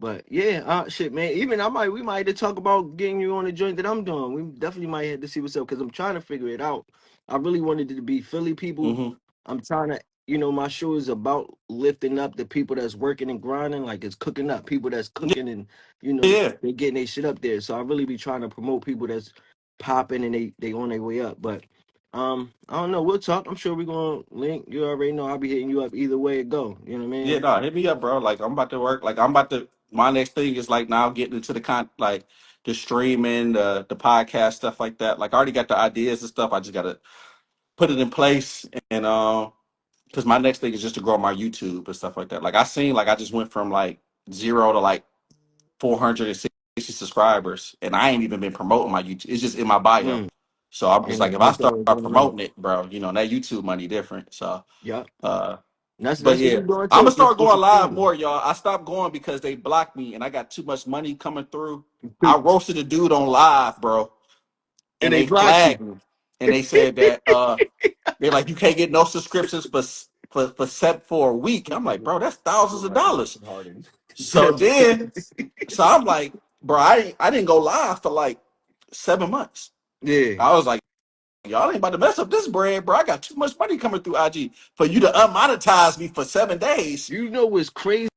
But yeah, shit, man. Even we might have to talk about getting you on the joint that I'm doing. We definitely might have to see what's up because I'm trying to figure it out. I really wanted it to be Philly people. Hmm. I'm trying to, my show is about lifting up the people that's working and grinding, like it's cooking up people that's Yeah, cooking and yeah, they getting their shit up there. So I really be trying to promote people that's popping and they on their way up. But I don't know. We'll talk. I'm sure we're gonna link. You already know I'll be hitting you up either way it go. You know what I yeah. mean? No, hit me up, bro. Like I'm about to work. Like I'm about to. My next thing is like now getting into like the streaming, the podcast stuff like that. Like I already got the ideas and stuff. I just gotta put it in place and because my next thing is just to grow my YouTube and stuff like that. Like I just went from like 0 to like 460 subscribers, and I ain't even been promoting my YouTube. It's just in my bio. Mm. So I'm just And like, if I that's start all going on. promoting it, bro, that YouTube money different. So, Yep. uh, And that's but that's what yeah, we're doing I'm too. gonna start It's going a live team. more, y'all. I stopped going because they blocked me, and I got too much money coming through. I roasted a dude on live, bro, And and they they blocked you. flagged me, and they said that they're like, you can't get no subscriptions for a week. I'm like, bro, that's thousands of dollars. So That's then, crazy. so I'm like, bro, I didn't go live for like 7 months. Yeah. I was like, y'all ain't about to mess up this bread, bro. I got too much money coming through IG for you to unmonetize me for 7 days. You know what's crazy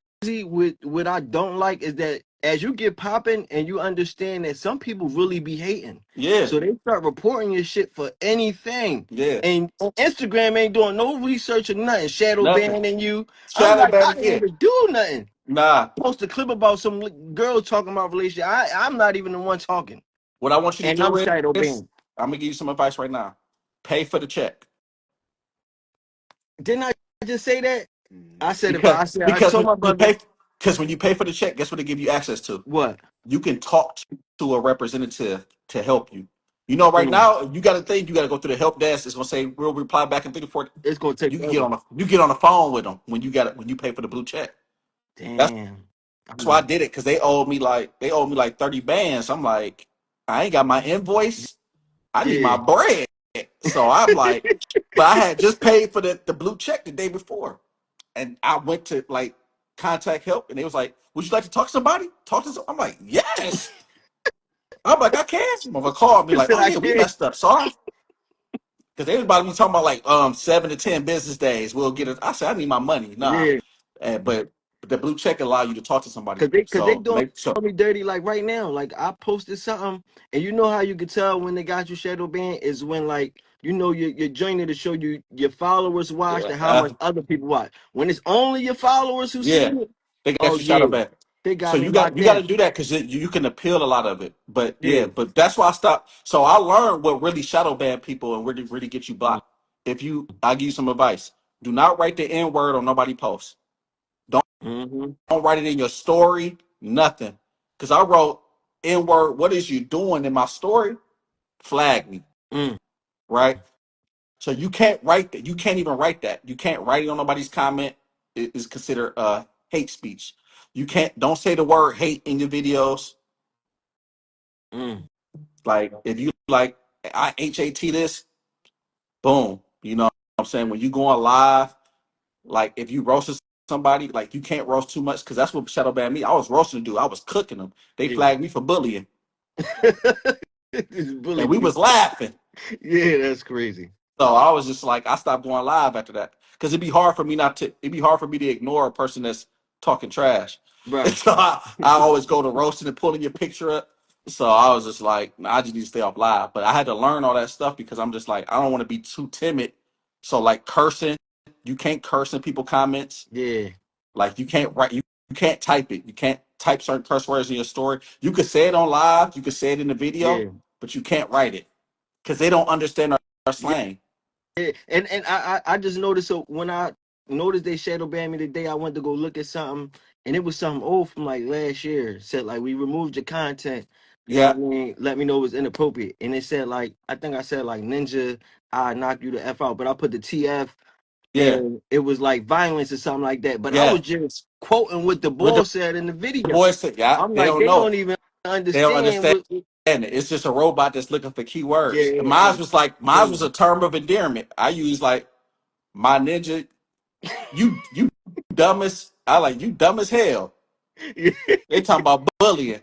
with what I don't like is that as you get popping and you understand that some people really be hating. Yeah, So they start reporting your shit for anything. yeah, And Instagram ain't doing no research or nothing, shadow nothing. banning you. I'm Shadow like, I banning, didn't yeah. even do nothing. Nah, Post a clip about some girl talking about relationship. I'm not even the one talking. what I want you to And I'm do shadow is, banned. I'm gonna give you some advice right now. Pay for the check Didn't I just say that? I said because I told when my you brother pay because when you pay for the check, guess what they give you access to? what? You can talk to a representative to help you. Right Mm, now, you got to think you got to go through the help desk. It's gonna say we'll reply back in 3 to 4. it's gonna take You can get forever. on the phone with them when you pay for the blue check. That's Damn. why I did it because they owe me like 30 bands. I'm like, I ain't got my invoice. I need my Yeah. bread. So I'm like, but I had just paid for the blue check the day before. and I went to like contact help, and they was like, "Would you like to talk to somebody? Talk to some?" I'm like, "Yes." I'm like, "I can." Someone called me I like, said "Oh I yeah, we can't. messed up. Sorry." Because everybody was talking about like 7 to 10 business days. We'll get it. I said, I need my money. Nah. Yeah, But the blue check allow you to talk to somebody. cause they So doing make sure. me dirty like right now. Like I posted something, and you know how you could tell when they got you shadow banned is when like you know your joiner to show you your followers watched Yeah. and how much other people watch. When it's only your followers who see Yeah. it, They got oh you shadow yeah, back. they So got me locked you got to down. do that because you can appeal a lot of it. But Yeah. yeah, but that's why I stopped. So I learned what really shadow ban people and really get you blocked. I'll give you some advice. Do not write the N word on nobody post. Don't Mm-hmm. don't write it in your story. Nothing. Because I wrote N word. What is you doing in my story? Flag me. Mm, Right. So you can't write that. You can't even write that. You can't write it on nobody's comment. It is considered hate speech. You can't don't say the word hate in your videos. mm. Like if you like I HAT this, boom. You know what I'm saying? When you go on live, like if you roasted somebody, like you can't roast too much because that's what shadow banned me. I was roasting a dude. I was cooking them. They Yeah. flagged me for bullying. Just bully And we people. was laughing. Yeah, that's crazy, So I was just like, I stopped going live after that because it'd be hard for me to ignore a person that's talking trash. And right? so I always go to roasting and pulling your picture up. So I was just like, nah, I just need to stay off live. But I had to learn all that stuff because I'm just like, I don't want to be too timid. So like cursing, you can't curse in people comments. Yeah, Like you can't type it. You can't type certain curse words in your story. You could say it on live, you could say it in the video, yeah. but you can't write it because they don't understand our Yeah, slang. and I just noticed. So when I noticed they shadow banned me today, I went to go look at something, and it was something old from like last year. Said like we removed your content. You know Yeah. what I mean? Let me know it was inappropriate. And it said like I think I said like ninja, I knocked you the f out, but I put the TF, Yeah, and it was like violence or something like that. But I yeah. was just quoting what the What boy said in the the video. boys say, yeah, I'm they like don't they know don't it. even They don't understand understand what. it. It's just a robot that's looking for keywords. And Yeah, mine was a term of endearment. I use like my ninja. You dumb as I like you dumb as hell. yeah. They talking about bullying.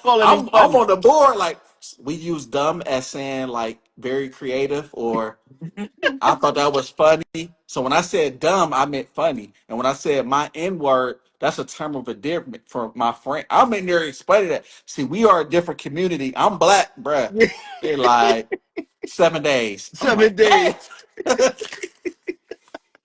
Calling them I'm funny. on the board like we use dumb as saying like very creative or I thought that was funny. So when I said dumb, I meant funny. And when I said my N word, that's a term of endearment for my friend. I'm in there explaining that. See, we are a different community. I'm black, bruh. They like 7 days. I'm 7 days. like, damn.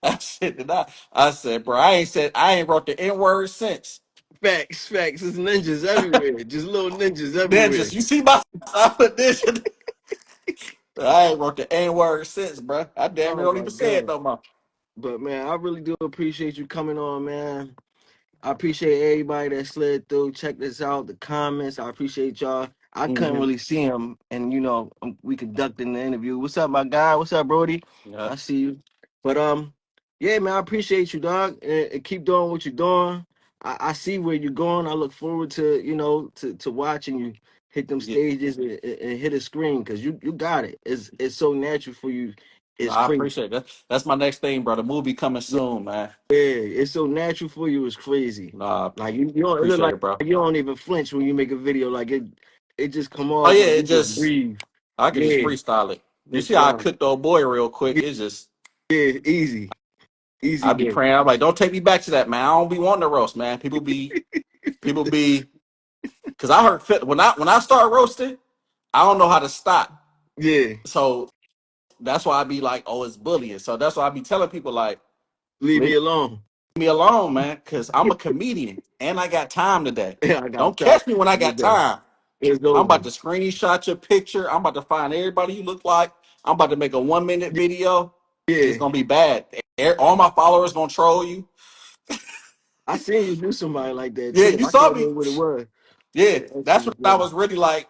I said, I said, bro, I ain't wrote the N word since. Facts, facts. It's ninjas everywhere. Just little ninjas Then everywhere. just you see my I put this. I ain't wrote the N word since, bro. I damn near Oh don't my even say it god. no more. But man, I really do appreciate you coming on, man. I appreciate everybody that slid through. Check this out, the comments. I appreciate y'all. I couldn't Hmm. really see them, and we conducting the interview. What's up, my guy? What's up, Brody? Yeah, I see you. But yeah, man, I appreciate you, dog, and keep doing what you're doing. I see where you're going. I look forward to to watching you hit them yeah. stages and hit a screen because you got it. It's so natural for you. No, It's I crazy. appreciate that. That's my next thing, bro. The movie coming soon, man. Yeah, it's so natural for you. It's crazy. Nah, Like you don't. It look appreciate like it, bro. you don't even flinch when you make a video. Like it just come Oh off yeah, like it you just just breathe. I could just Yeah, freestyle it. You it's see how I wild. cooked old boy real quick? It's just Yeah, easy, easy I be game. praying. I'm like, don't take me back to that, man. I don't be wanting to roast, man. People be because I heard when I start roasting, I don't know how to stop. Yeah, So that's why I be like, oh, it's bullying. So that's why I be telling people like, leave me leave alone. me alone, man, because I'm a comedian and I got time today. Yeah, I got Don't time catch me when I got today. time. It's I'm over. about to screenshot your picture. I'm about to find everybody you look like. I'm about to make a 1 minute video. It's Yeah, gonna be bad. All my followers gonna troll you. I seen you do somebody like that Yeah, too. you I saw can't me. remember what it was. Yeah, But that shit that's was when I funny. was really like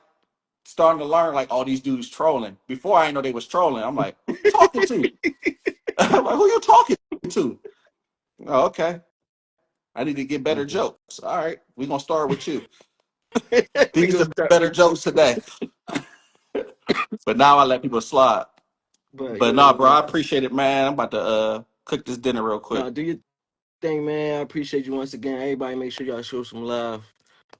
starting to learn like all these dudes trolling. Before I didn't know they was trolling. I'm like, who you talking to? I'm like, who you talking to? Oh, okay. I need to get better jokes. All right, we're gonna start with you. We These gonna are start better with you. jokes today. But now I let people slide. But But yeah, nah, bro, man. I appreciate it, man. I'm about to cook this dinner real quick. No, do your thing, man. I appreciate you once again. Everybody, make sure y'all show some love.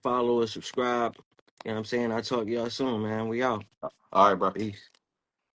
Follow us, subscribe. You know what I'm saying? I'll talk to y'all soon, man. We out. All right, bro. Peace.